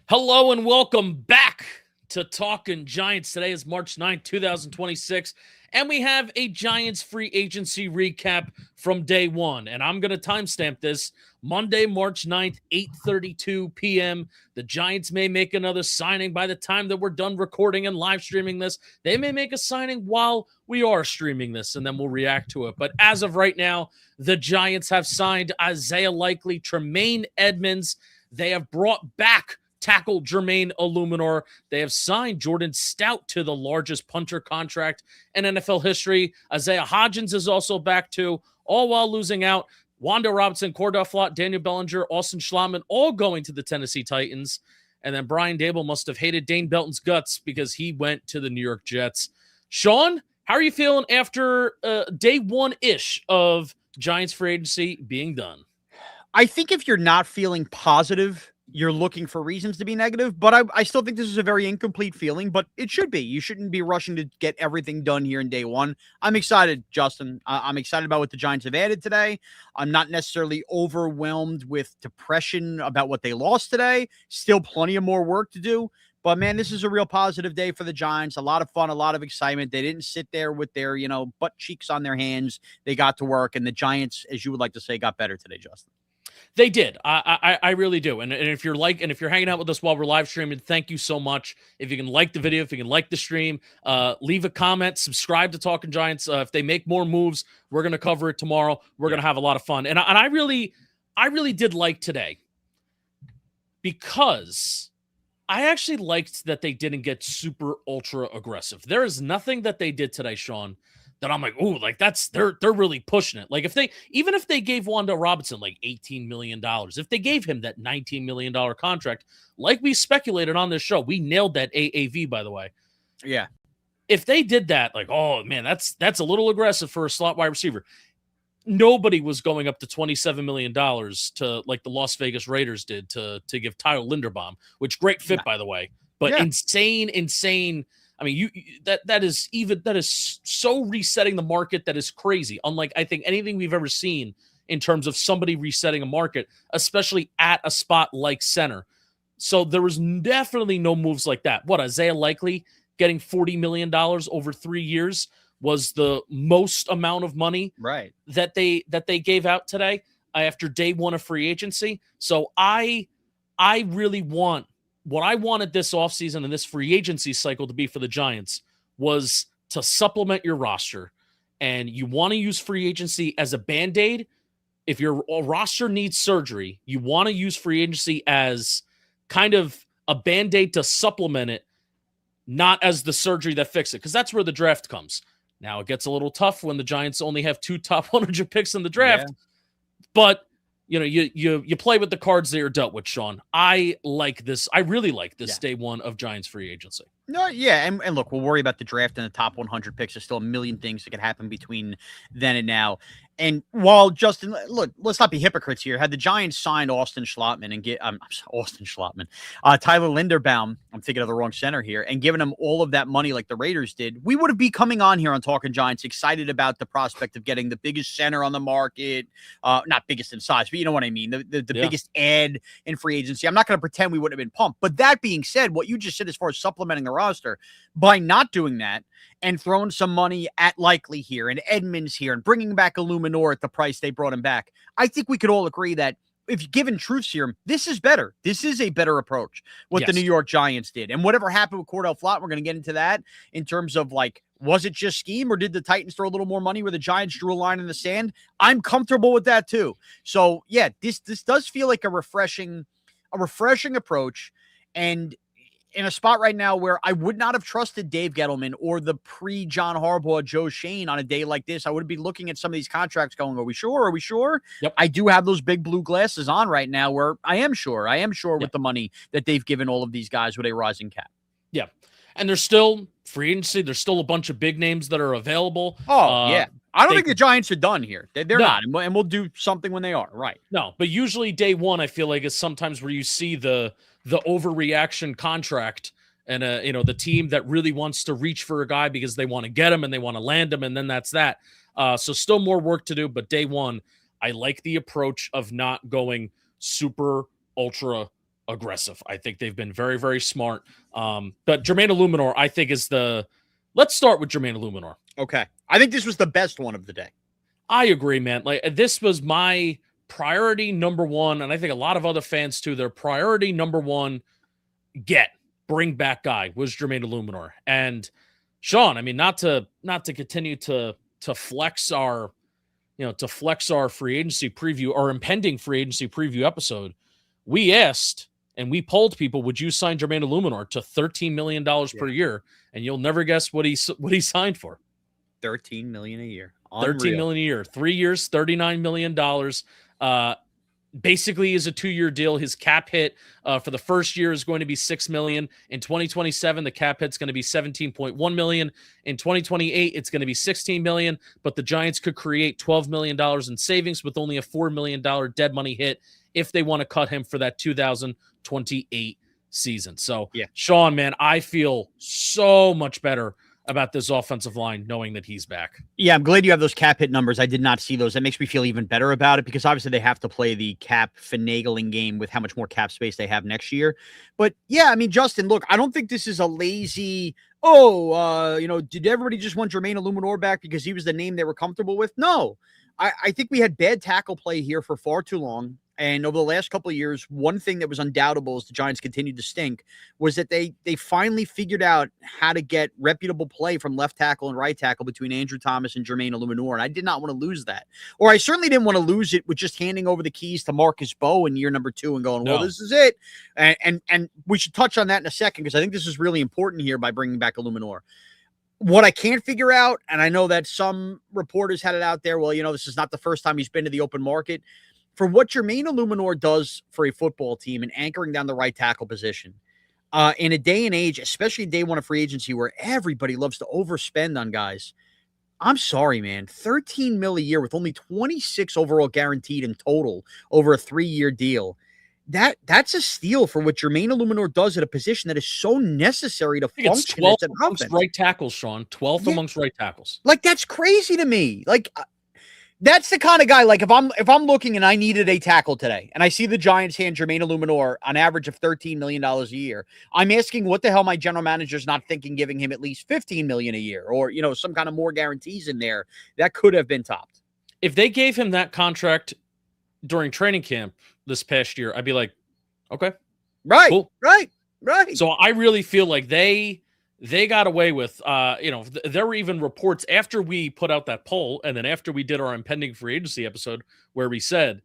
Hello and welcome back to Talking Giants. Today is March 9th, 2026, and we have a Giants free agency recap from day one. And I'm going to timestamp this Monday, March 9th, 8:32 p.m. The Giants may make another signing by the time that we're done recording and live streaming this. They may make a signing while we are streaming this, and then we'll react to it. But as of right now, the Giants have signed Isaiah Likely, Tremaine Edmunds. They have brought back tackle Jermaine Eluemunor. They have signed Jordan Stout to the largest punter contract in NFL history. Isaiah Hodgins is also back too, all while losing out Wan'dale Robinson, Cordell Flott, Daniel Bellinger, Austin Schlottman, all going to the Tennessee Titans. And then Brian Daboll must have hated Dane Belton's guts because he went to the New York Jets. Shaun, how are you feeling after day one-ish of Giants free agency being done? I think if you're not feeling positive, you're looking for reasons to be negative, but I still think this is a very incomplete feeling, but it should be. You shouldn't be rushing to get everything done here in day one. I'm excited, Justin. I'm excited about what the Giants have added today. I'm not necessarily overwhelmed with depression about what they lost today. Still plenty of more work to do. But, man, this is a real positive day for the Giants. A lot of fun, a lot of excitement. They didn't sit there with their, butt cheeks on their hands. They got to work, and the Giants, as you would like to say, got better today, Justin. They did. I really do. And if you're hanging out with us while we're live streaming, thank you so much. If you can like the video, if you can like the stream, leave a comment, subscribe to Talking Giants. If they make more moves, we're going to cover it tomorrow. We're going to have a lot of fun. And I really did like today because I actually liked that they didn't get super ultra aggressive. There is nothing that they did today, Shaun, that I'm like, oh, like they're really pushing it. Like if they gave Wan'dale Robinson like $18 million, if they gave him that $19 million contract, like we speculated on this show, we nailed that AAV, by the way. Yeah. If they did that, like, oh man, that's a little aggressive for a slot wide receiver. Nobody was going up to $27 million to like the Las Vegas Raiders did to give Tyler Linderbaum, which great fit, by the way, but insane. I mean, that is so resetting the market that is crazy. Unlike I think anything we've ever seen in terms of somebody resetting a market, especially at a spot like center. So there was definitely no moves like that. What, Isaiah Likely getting $40 million over 3 years was the most amount of money that they gave out today after day one of free agency. So I really want what I wanted this offseason and this free agency cycle to be for the Giants was to supplement your roster. And you want to use free agency as a Band-Aid. If your roster needs surgery, you want to use free agency as kind of a Band-Aid to supplement it, not as the surgery that fixes it, because that's where the draft comes. Now, it gets a little tough when the Giants only have 2 top 100 picks in the draft, but you play with the cards that you're dealt with, Shaun. I like this. I really like this day one of Giants free agency. No, yeah, and look, we'll worry about the draft and the top 100 picks. There's still a million things that could happen between then and now. And while Justin, look, let's not be hypocrites here. Had the Giants signed Austin Schlottman and Tyler Linderbaum, I'm thinking of the wrong center here, and given him all of that money like the Raiders did, we would have been coming on here on Talking Giants excited about the prospect of getting the biggest center on the market, not biggest in size, but you know what I mean, the biggest ad in free agency. I'm not going to pretend we wouldn't have been pumped. But that being said, what you just said as far as supplementing the roster, by not doing that and throwing some money at Likely here and Edmunds here and bringing back Eluemunor at the price they brought him back, I think we could all agree that if given truth serum, this is better. This is a better approach, what the New York Giants did. And whatever happened with Cordell Flott, we're going to get into that in terms of like, was it just scheme or did the Titans throw a little more money where the Giants drew a line in the sand? I'm comfortable with that too. So yeah, this does feel like a refreshing approach. And in a spot right now where I would not have trusted Dave Gettleman or the pre-John Harbaugh Joe Shane on a day like this, I would be looking at some of these contracts going, are we sure? Are we sure? Yep. I do have those big blue glasses on right now where I am sure with the money that they've given all of these guys with a rising cap. Yeah. And there's still free agency. There's still a bunch of big names that are available. Oh, yeah. I don't think the Giants are done here. They're not. And we'll do something when they are. Right. No, but usually day one, I feel like, is sometimes where you see the overreaction contract and the team that really wants to reach for a guy because they want to get him and they want to land him, and then that's that. So still more work to do, but day one, I like the approach of not going super ultra aggressive. I like the approach of aggressive. I think they've been very, very smart. But Jermaine Eluemunor, I think, is let's start with Jermaine Eluemunor. Okay. I think this was the best one of the day. I agree, man. Like, this was my priority number one, and I think a lot of other fans too, their priority number one, bring back guy was Jermaine Eluemunor. And Shaun, I mean, not to continue to flex our, free agency preview or impending free agency preview episode, we asked and we polled people, would you sign Jermaine Eluemunor to $13 million per year? And you'll never guess what he signed for. $13 million a year. Unreal. $13 million a year. 3 years, $39 million. Basically is a 2-year deal. His cap hit for the first year is going to be $6 million. In 2027, the cap hit's going to be $17.1 million. In 2028, it's going to be $16 million. But the Giants could create $12 million in savings with only a $4 million dead money hit if they want to cut him for that 2028 season. So, Shaun, man, I feel so much better about this offensive line knowing that he's back. Yeah, I'm glad you have those cap hit numbers. I did not see those. That makes me feel even better about it because obviously they have to play the cap finagling game with how much more cap space they have next year. But yeah, I mean, Justin, look, I don't think this is a lazy, did everybody just want Jermaine Eluemunor back because he was the name they were comfortable with? No, I think we had bad tackle play here for far too long. And over the last couple of years, one thing that was undoubtable as the Giants continued to stink was that they finally figured out how to get reputable play from left tackle and right tackle between Andrew Thomas and Jermaine Eluemunor. And I did not want to lose that. Or I certainly didn't want to lose it with just handing over the keys to Marcus Mbow in year number 2 and going, well, this is it. And we should touch on that in a second because I think this is really important here by bringing back Eluemunor. What I can't figure out, and I know that some reporters had it out there, well, this is not the first time he's been to the open market. For what Jermaine Eluemunor does for a football team and anchoring down the right tackle position, in a day and age, especially day one of free agency where everybody loves to overspend on guys, I'm sorry, man. $13 million a year with only 26 overall guaranteed in total over a 3-year deal. That's a steal for what Jermaine Eluemunor does at a position that is so necessary to function. It's 12th amongst right tackles, Shaun. 12th amongst right tackles. Like, that's crazy to me. Like, that's the kind of guy, like, if I'm looking and I needed a tackle today and I see the Giants hand Jermaine Eluemunor on average of $13 million a year, I'm asking what the hell my general manager's not thinking giving him at least $15 million a year or, some kind of more guarantees in there that could have been topped. If they gave him that contract during training camp this past year, I'd be like, okay, right, cool. Right. So I really feel like they got away with, there were even reports after we put out that poll and then after we did our impending free agency episode where we said,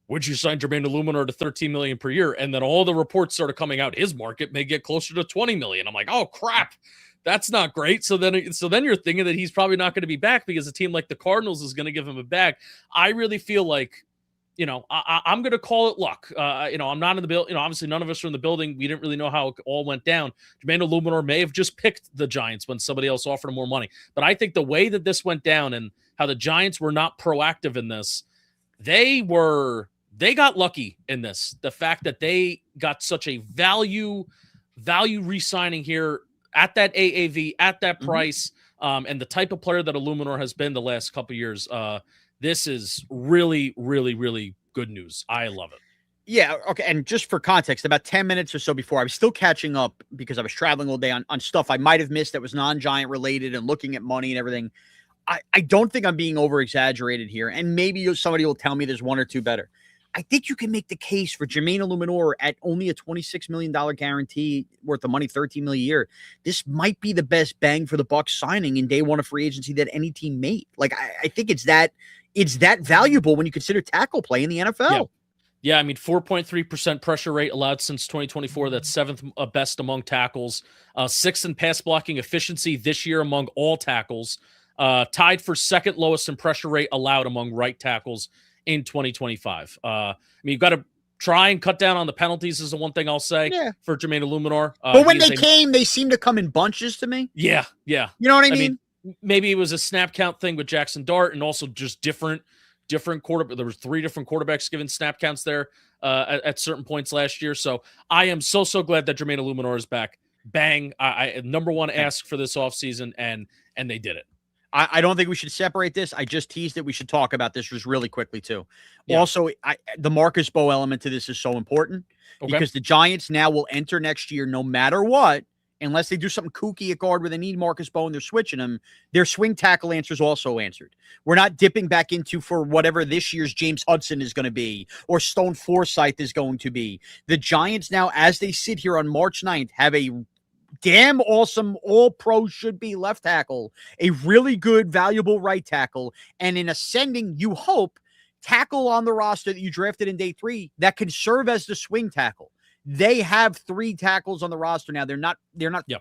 would you sign Jermaine Eluemunor to $13 million per year? And then all the reports started coming out, his market may get closer to $20 million. I'm like, oh crap, that's not great. So then you're thinking that he's probably not going to be back because a team like the Cardinals is going to give him a bag. I really feel like, I'm going to call it luck. I'm not in the building. Obviously none of us are in the building. We didn't really know how it all went down. Jermaine Eluemunor may have just picked the Giants when somebody else offered him more money. But I think the way that this went down and how the Giants were not proactive in this, they got lucky in this. The fact that they got such a value re-signing here at that AAV, at that price, and the type of player that Eluemunor has been the last couple of years, this is really, really, really good news. I love it. Yeah. Okay. And just for context, about 10 minutes or so before, I was still catching up because I was traveling all day on stuff I might have missed that was non-Giant related and looking at money and everything. I don't think I'm being over exaggerated here. And maybe somebody will tell me there's one or two better. I think you can make the case for Jermaine Eluemunor at only a $26 million guarantee worth of money, $13 million a year. This might be the best bang for the buck signing in day one of free agency that any team made. Like, I think it's that valuable when you consider tackle play in the NFL. Yeah, I mean, 4.3% pressure rate allowed since 2024. That's 7th best among tackles. 6th in pass blocking efficiency this year among all tackles. Tied for 2nd lowest in pressure rate allowed among right tackles in 2025. I mean, you've got to try and cut down on the penalties is the one thing I'll say for Jermaine Eluemunor. But when they seem to come in bunches to me. Yeah. You know what I mean? Maybe it was a snap count thing with Jackson Dart and also just different quarterback. There was 3 different quarterbacks given snap counts there at certain points last year. So I am so glad that Jermaine Eluemunor is back. Bang. I number one ask for this offseason and they did it. I don't think we should separate this. I just teased it. We should talk about this just really quickly too. Yeah. Also, the Marcus Mbow element to this is so important because the Giants now will enter next year no matter what, unless they do something kooky at guard where they need Marcus Mbow and they're switching him. Their swing tackle answer is also answered. We're not dipping back into for whatever this year's James Hudson is going to be or Stone Forsythe is going to be. The Giants now, as they sit here on March 9th, have a damn awesome all-pro should-be left tackle, a really good, valuable right tackle, and in ascending, you hope, tackle on the roster that you drafted in day 3 that can serve as the swing tackle. They have 3 tackles on the roster now. They're not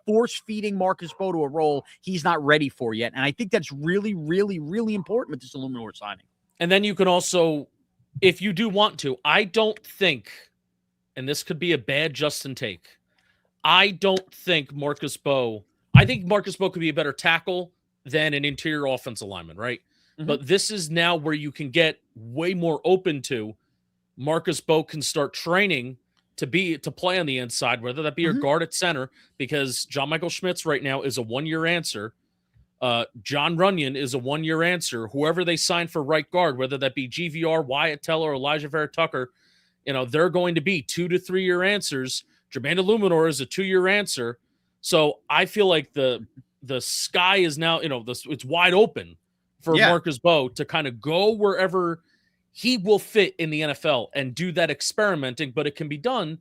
force-feeding Marcus Mbow to a role he's not ready for yet, and I think that's really, really, really important with this Eluemunor signing. And then you can also, if you do want to, I don't think, and this could be a bad Justin take, I don't think Marcus Mbow could be a better tackle than an interior offensive lineman, right? Mm-hmm. But this is now where you can get way more open to Marcus Mbow can start training to play on the inside, whether that be your guard at center, because John Michael Schmitz right now is a 1-year answer. John Runyon is a 1-year answer. Whoever they sign for right guard, whether that be GVR, Wyatt Teller, or Elijah Vera Tucker, they're going to be 2 to 3 year answers. Jermaine Eluemunor is a 2-year answer. So I feel like the sky is now, it's wide open for Marcus Mbow to kind of go wherever he will fit in the NFL and do that experimenting, but it can be done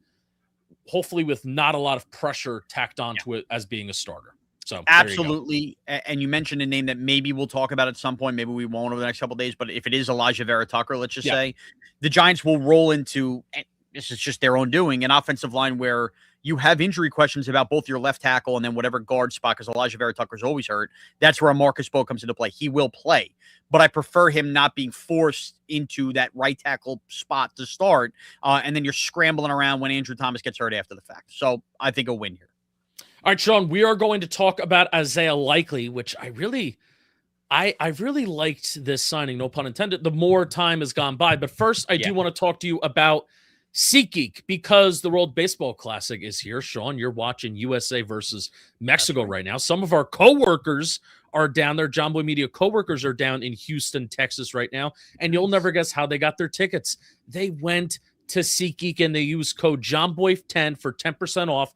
hopefully with not a lot of pressure tacked onto it as being a starter. So absolutely. And you mentioned a name that maybe we'll talk about at some point. Maybe we won't over the next couple of days, but if it is Elijah Vera Tucker, let's just say the Giants will roll into, this is just their own doing, an offensive line where you have injury questions about both your left tackle and then whatever guard spot, because Elijah Vera Tucker's always hurt. That's where Marcus Mbow comes into play. He will play, but I prefer him not being forced into that right tackle spot to start, and then you're scrambling around when Andrew Thomas gets hurt after the fact. So I think a win here. All right, Shaun, we are going to talk about Isaiah Likely, which I really liked this signing, no pun intended, the more time has gone by. But first, I do want to talk to you about SeatGeek, because the World Baseball Classic is here. Shaun, you're watching USA versus Mexico right now. Some of our coworkers are down there. John Boy Media coworkers are down in Houston, Texas right now. And you'll never guess how they got their tickets. They went to SeatGeek and they used code JohnBoy10 for 10% off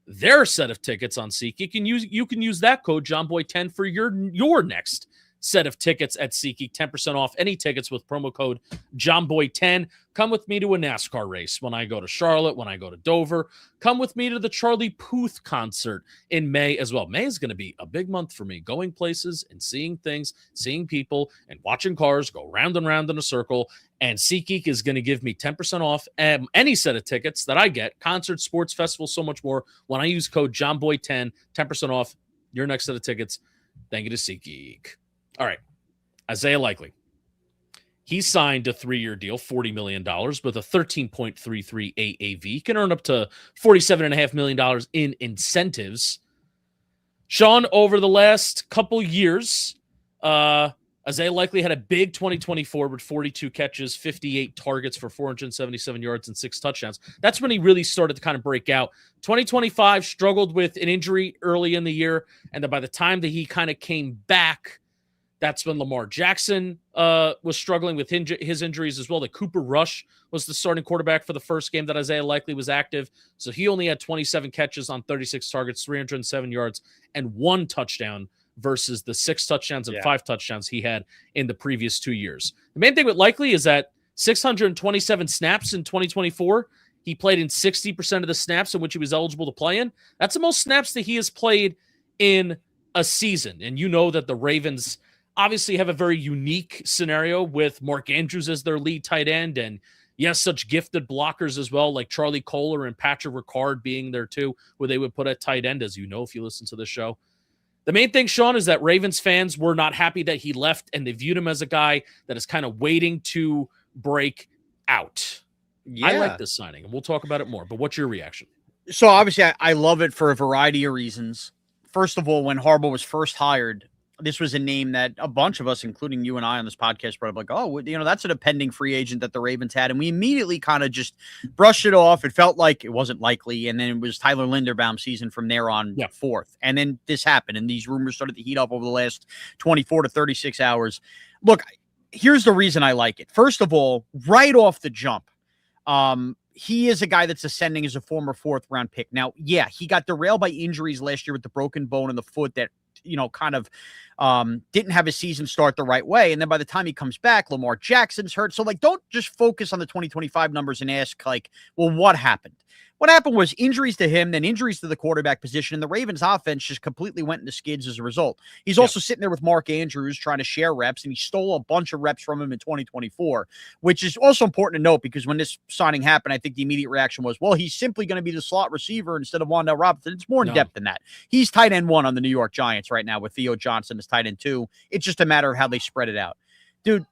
their set of tickets on SeatGeek. And you can use that code JohnBoy10 for your next set of tickets at SeatGeek. 10% off any tickets with promo code JohnBoy10. Come with me to a NASCAR race when I go to Charlotte, when I go to Dover. Come with me to the Charlie Puth concert in May as well. May is going to be a big month for me, going places and seeing things, seeing people, and watching cars go round and round in a circle. And SeatGeek is going to give me 10% off any set of tickets that I get, concerts, sports, festivals, so much more, when I use code JohnBoy10, 10% off your next set of tickets. Thank you to SeatGeek. All right, Isaiah Likely. He signed a 3-year deal, $40 million, with a 13.33 AAV. He can earn up to $47.5 million in incentives. Shaun, over the last couple years, Isaiah Likely had a big 2024 with 42 catches, 58 targets for 477 yards and 6 touchdowns. That's when he really started to kind of break out. 2025 struggled with an injury early in the year, and then by the time that he kind of came back, that's when Lamar Jackson was struggling with his injuries as well. That Cooper Rush was the starting quarterback for the first game that Isaiah Likely was active. So he only had 27 catches on 36 targets, 307 yards, and 1 touchdown versus the 6 touchdowns and 5 touchdowns he had in the previous 2 years. The main thing with Likely is that 627 snaps in 2024, he played in 60% of the snaps in which he was eligible to play in. That's the most snaps that he has played in a season. And you know that the Ravens obviously have a very unique scenario with Mark Andrews as their lead tight end, and yes, such gifted blockers as well, like Charlie Kohler and Patrick Ricard being there too, where they would put at tight end, as you know if you listen to the show. The main thing, Shaun, is that Ravens fans were not happy that he left, and they viewed him as a guy that is kind of waiting to break out. Yeah. I like this signing, and we'll talk about it more, but what's your reaction? So obviously I love it for a variety of reasons. First of all, when Harbaugh was first hired, this was a name that a bunch of us, including you and I on this podcast, brought up like, oh, that's a pending free agent that the Ravens had. And we immediately kind of just brushed it off. It felt like it wasn't likely. And then it was Tyler Linderbaum season from there on forth. And then this happened. And these rumors started to heat up over the last 24 to 36 hours. Look, here's the reason I like it. First of all, right off the jump, he is a guy that's ascending as a former 4th-round pick. Now, yeah, he got derailed by injuries last year with the broken bone in the foot that, kind of didn't have his season start the right way. And then by the time he comes back, Lamar Jackson's hurt. So, don't just focus on the 2025 numbers and ask, well, what happened? What happened was injuries to him, then injuries to the quarterback position, and the Ravens offense just completely went into skids as a result. He's also sitting there with Mark Andrews trying to share reps, and he stole a bunch of reps from him in 2024, which is also important to note because when this signing happened, I think the immediate reaction was, well, he's simply going to be the slot receiver instead of Wan'dale Robinson. It's more in depth than that. He's tight end 1 on the New York Giants right now with Theo Johnson as tight end 2. It's just a matter of how they spread it out. Dude,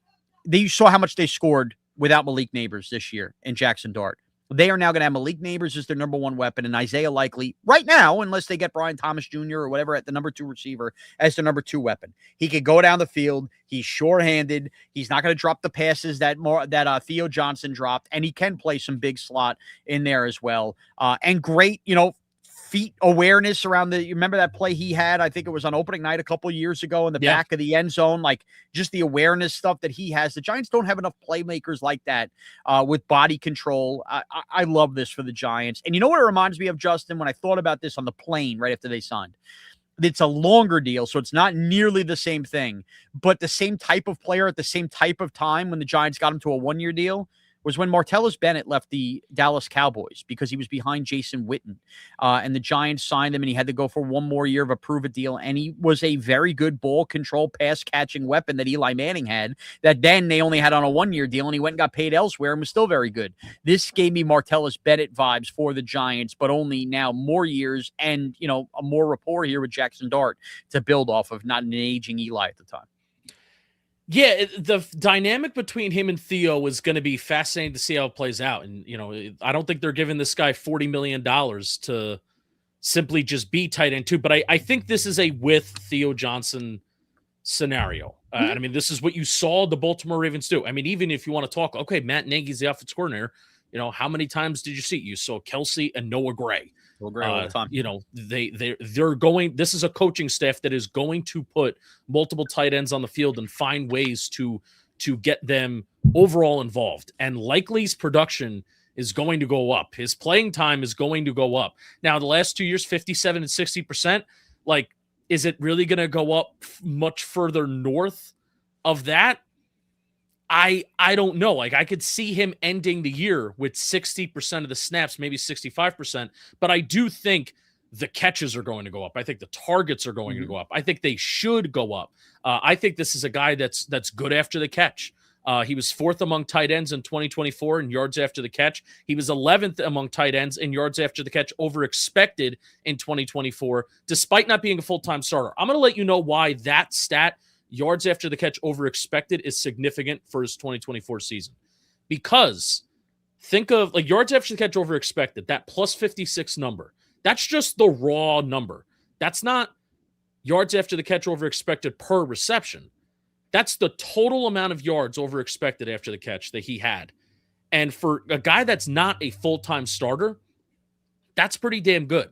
you saw how much they scored without Malik Nabers this year and Jackson Dart. They are now going to have Malik Nabers as their number 1 weapon and Isaiah Likely right now, unless they get Brian Thomas Jr. or whatever at the number 2 receiver as their number 2 weapon. He could go down the field. He's short-handed. He's not going to drop the passes that Theo Johnson dropped, and he can play some big slot in there as well. And great, feet awareness around you remember that play he had? I think it was on opening night a couple of years ago in the back of the end zone, just the awareness stuff that he has. The Giants don't have enough playmakers like that with body control. I love this for the Giants. And you know what it reminds me of, Justin, when I thought about this on the plane right after they signed? It's a longer deal, so it's not nearly the same thing, but the same type of player at the same type of time when the Giants got him to a 1-year deal was when Martellus Bennett left the Dallas Cowboys because he was behind Jason Witten. And the Giants signed him, and he had to go for 1 more year of a prove-it deal. And he was a very good ball control, pass-catching weapon that Eli Manning had that then they only had on a 1-year deal, and he went and got paid elsewhere and was still very good. This gave me Martellus Bennett vibes for the Giants, but only now more years and, a more rapport here with Jackson Dart to build off of, not an aging Eli at the time. Yeah, the dynamic between him and Theo is going to be fascinating to see how it plays out. And, I don't think they're giving this guy $40 million to simply just be tight end 2. But I think this is a with Theo Johnson scenario. I mean, this is what you saw the Baltimore Ravens do. I mean, even if you want to talk, okay, Matt Nagy's the offensive coordinator. How many times did you see? You saw Kelsey and Noah Gray. All the time. They're going. This is a coaching staff that is going to put multiple tight ends on the field and find ways to get them overall involved. And Likely's production is going to go up. His playing time is going to go up. Now, the last 2 years, 57 and 60%. Is it really going to go up much further north of that? I don't know. I could see him ending the year with 60% of the snaps, maybe 65%. But I do think the catches are going to go up. I think the targets are going to go up. I think they should go up. I think this is a guy that's good after the catch. He was 4th among tight ends in 2024 in yards after the catch. He was 11th among tight ends in yards after the catch over expected in 2024, despite not being a full-time starter. I'm going to let you know why that stat, yards after the catch over expected, is significant for his 2024 season. Because think of yards after the catch over expected, that plus 56 number. That's just the raw number. That's not yards after the catch over expected per reception. That's the total amount of yards over expected after the catch that he had. And for a guy that's not a full-time starter, that's pretty damn good.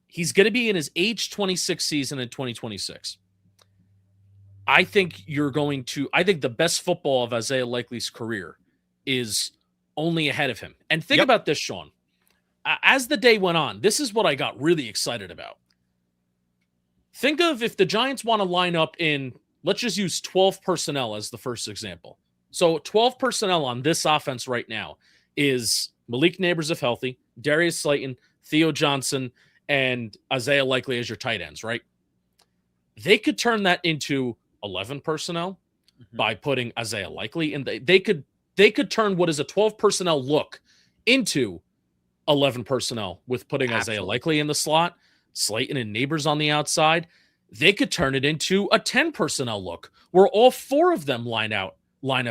He's going to be in his age 26 season in 2026. I think the best football of Isaiah Likely's career is only ahead of him. And think about this, Shaun. As the day went on, this is what I got really excited about. Think of if the Giants want to line up in, let's just use 12 personnel as the first example. So 12 personnel on this offense right now is Malik Nabers if healthy, Darius Slayton, Theo Johnson, and Isaiah Likely as your tight ends, right? They could turn that into 11 personnel by putting Isaiah Likely in. They could turn what is a 12 personnel look into 11 personnel with putting Isaiah Likely in the slot, Slayton and Nabers on the outside. They could turn it into a 10 personnel look where all 4 of them line up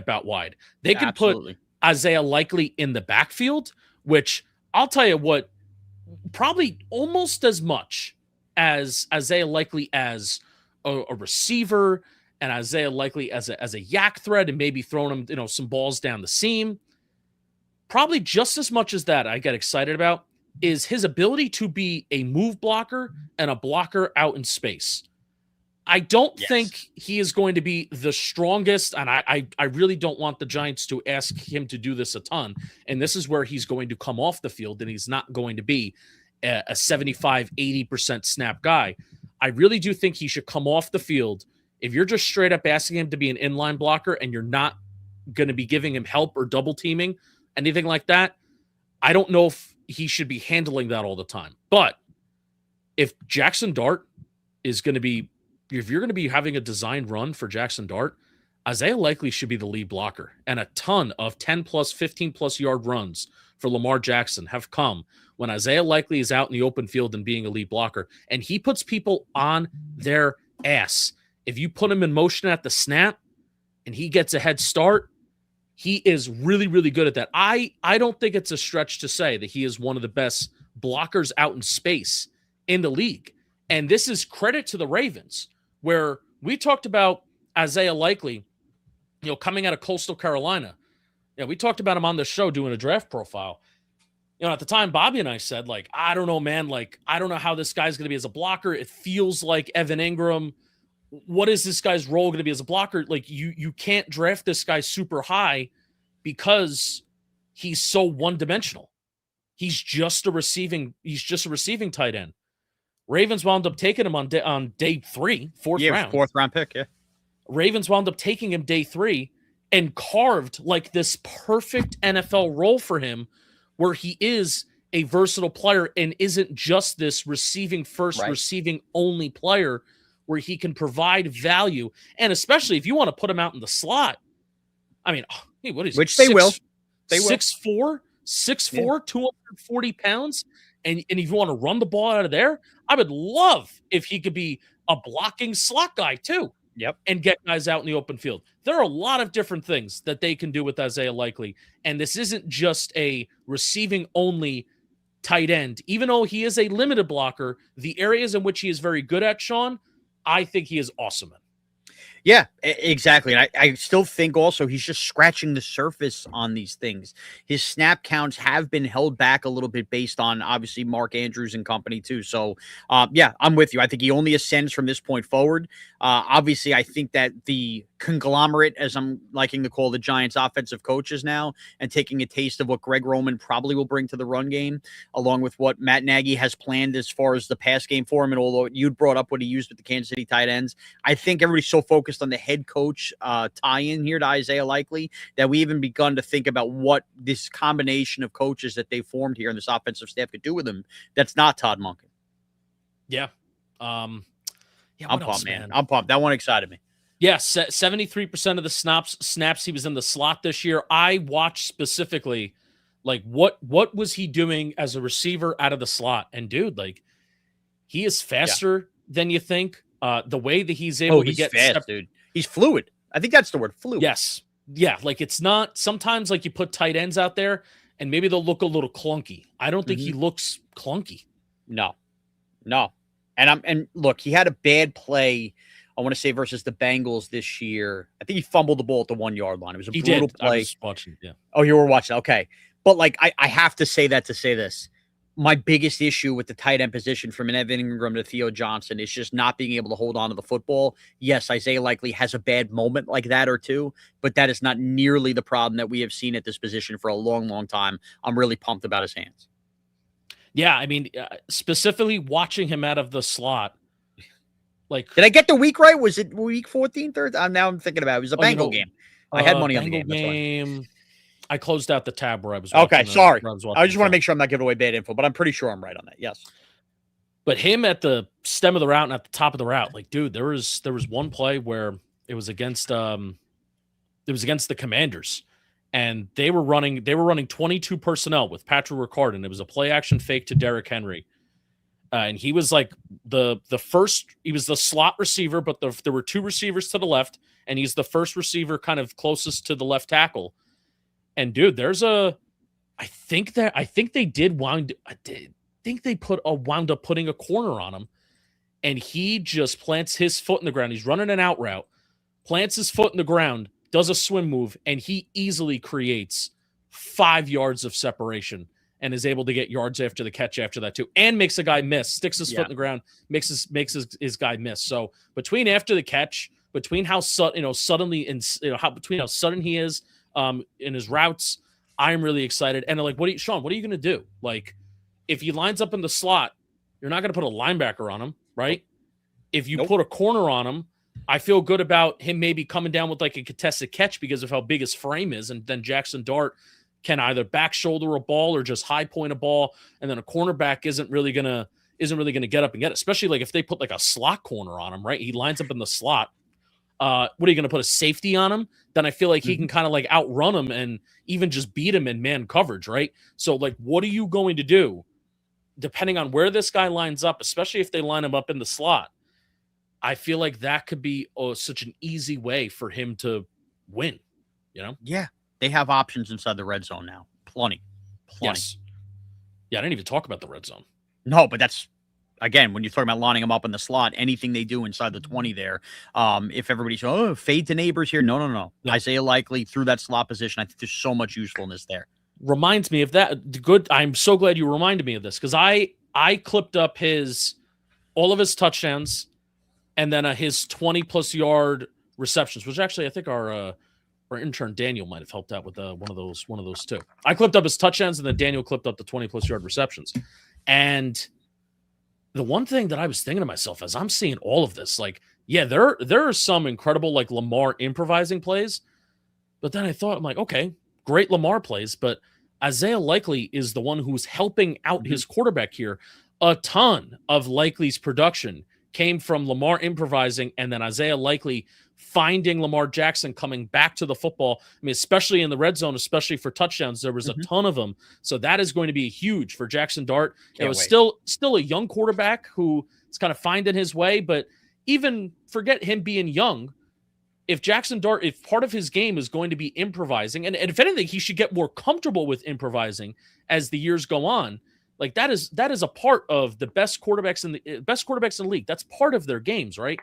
out wide. They could put Isaiah Likely in the backfield, which I'll tell you what, probably almost as much as Isaiah Likely as a receiver and Isaiah Likely as a yak threat and maybe throwing him, some balls down the seam. Probably just as much as that I get excited about is his ability to be a move blocker and a blocker out in space. I don't think he is going to be the strongest, and I really don't want the Giants to ask him to do this a ton. And this is where he's going to come off the field, and he's not going to be a 75, 80% snap guy. I really do think he should come off the field. If you're just straight up asking him to be an inline blocker and you're not going to be giving him help or double teaming, anything like that, I don't know if he should be handling that all the time. But if Jackson Dart is going to be, if you're going to be having a designed run for Jackson Dart, Isaiah Likely should be the lead blocker. And a ton of 10 plus, 15 plus yard runs for Lamar Jackson have come when Isaiah Likely is out in the open field and being a lead blocker. And he puts people on their ass. If you put him in motion at the snap and he gets a head start, he is really, really good at that. I don't think it's a stretch to say that he is one of the best blockers out in space in the league. And this is credit to the Ravens, where we talked about Isaiah Likely, coming out of Coastal Carolina. We talked about him on the show doing a draft profile. At the time, Bobby and I said, I don't know, man. I don't know how this guy's going to be as a blocker. It feels like Evan Ingram. What is this guy's role going to be as a blocker? You can't draft this guy super high because he's so one-dimensional. He's just a receiving tight end. Ravens wound up taking him on day 3, fourth round. Fourth round pick, yeah. Ravens wound up taking him day 3 and carved this perfect NFL role for him where he is a versatile player and isn't just this receiving first, receiving only player where he can provide value. And especially if you want to put him out in the slot, I mean, what is Which they will. They will. 6'4", 240 pounds. And if you want to run the ball out of there, I would love if he could be a blocking slot guy too. Yep. And get guys out in the open field. There are a lot of different things that they can do with Isaiah Likely. And this isn't just a receiving only tight end. Even though he is a limited blocker, the areas in which he is very good at, Shaun, I think he is awesome in. Yeah, exactly. And I still think also he's just scratching the surface on these things. His snap counts have been held back a little bit based on obviously Mark Andrews and company too. So yeah, I'm with you. I think he only ascends from this point forward. Obviously, I think that the conglomerate, as I'm liking to call the Giants offensive coaches now, and taking a taste of what Greg Roman probably will bring to the run game, along with what Matt Nagy has planned as far as the pass game for him. And although you'd brought up what he used with the Kansas City tight ends, I think everybody's so focused on the head coach tie-in here to Isaiah Likely that we even begun to think about what this combination of coaches that they formed here in this offensive staff could do with him. That's not Todd Monken. Yeah. Yeah, I'm pumped, man. I'm pumped. That one excited me. Yes, 73% of the snaps he was in the slot this year. I watched specifically, what was he doing as a receiver out of the slot? And dude, he is faster than you think. The way that he's able to get fast, dude. He's fluid. I think that's the word, fluid. Yes. Yeah, it's not sometimes you put tight ends out there and maybe they'll look a little clunky. I don't think he looks clunky. No. And look, he had a bad play, I want to say, versus the Bengals this year. I think he fumbled the ball at the 1 yard line. It was a brutal play. I was watching, yeah. Oh, you were watching. Okay. But I have to say that to say this. My biggest issue with the tight end position from an Evan Ingram to Theo Johnson is just not being able to hold on to the football. Yes, Isaiah Likely has a bad moment like that or two, but that is not nearly the problem that we have seen at this position for a long, long time. I'm really pumped about his hands. Yeah, I mean, specifically watching him out of the slot. Did I get the week right? Was it week 14, 13? Now I'm thinking about it. It was a Bengal game. I had money on the game. I closed out the tab where I was watching. Okay, sorry. I just want to make sure I'm not giving away bad info, but I'm pretty sure I'm right on that. Yes. But him at the stem of the route and at the top of the route, dude, there was one play where it was against the Commanders, and they were running 22 personnel with Patrick Ricard, and it was a play action fake to Derrick Henry. And he was the first, he was the slot receiver, but there were two receivers to the left, and he's the first receiver kind of closest to the left tackle. And dude, I think they wound up putting a corner on him. and he just plants his foot in the ground. He's running an out route, plants his foot in the ground, does a swim move, and he easily creates 5 yards of separation and is able to get yards after the catch after that too, and makes a guy miss, sticks his foot in the ground, makes his guy miss. So between after the catch, between how suddenly and between how sudden he is in his routes, I'm really excited. And like, Shaun, what are you going to do? Like, if he lines up in the slot, you're not going to put a linebacker on him, right? If you put a corner on him, I feel good about him maybe coming down with like a contested catch because of how big his frame is. And then Jackson Dart can either back shoulder a ball or just high point a ball. And then a cornerback isn't really going to get up and get it, especially like if they put like a slot corner on him, right? He lines up in the slot. What are you going to put a safety on him? Then I feel like he can kind of like outrun him and even just beat him in man coverage, right? So like, what are you going to do depending on where this guy lines up, especially if they line him up in the slot? I feel like that could be such an easy way for him to win, Yeah. They have options inside the red zone now. Plenty. Yes. Yeah, I didn't even talk about the red zone. No, but that's, again, when you're talking about lining them up in the slot, anything they do inside the 20 there, if everybody's, fade to neighbors here. No. Isaiah Likely through that slot position. I think there's so much usefulness there. Reminds me of that. Good. I'm so glad you reminded me of this because I clipped up all of his touchdowns and then his 20+ yard receptions, which actually I think our intern Daniel might have helped out with one of those too. I clipped up his touchdowns and then Daniel clipped up the 20+ yard receptions. And the one thing that I was thinking to myself as I'm seeing all of this, like, yeah, there are some incredible like Lamar improvising plays, but then I thought, I'm like, okay, great Lamar plays, but Isaiah Likely is the one who's helping out his quarterback here. A ton of Likely's production came from Lamar improvising and then Isaiah Likely finding Lamar Jackson coming back to the football. I mean, especially in the red zone, especially for touchdowns, there was a ton of them. So that is going to be huge for Jackson Dart. It was still a young quarterback who is kind of finding his way, but even forget him being young. If Jackson Dart, if part of his game is going to be improvising, and if anything, he should get more comfortable with improvising as the years go on. Like that is a part of the best quarterbacks in the league. That's part of their games, right?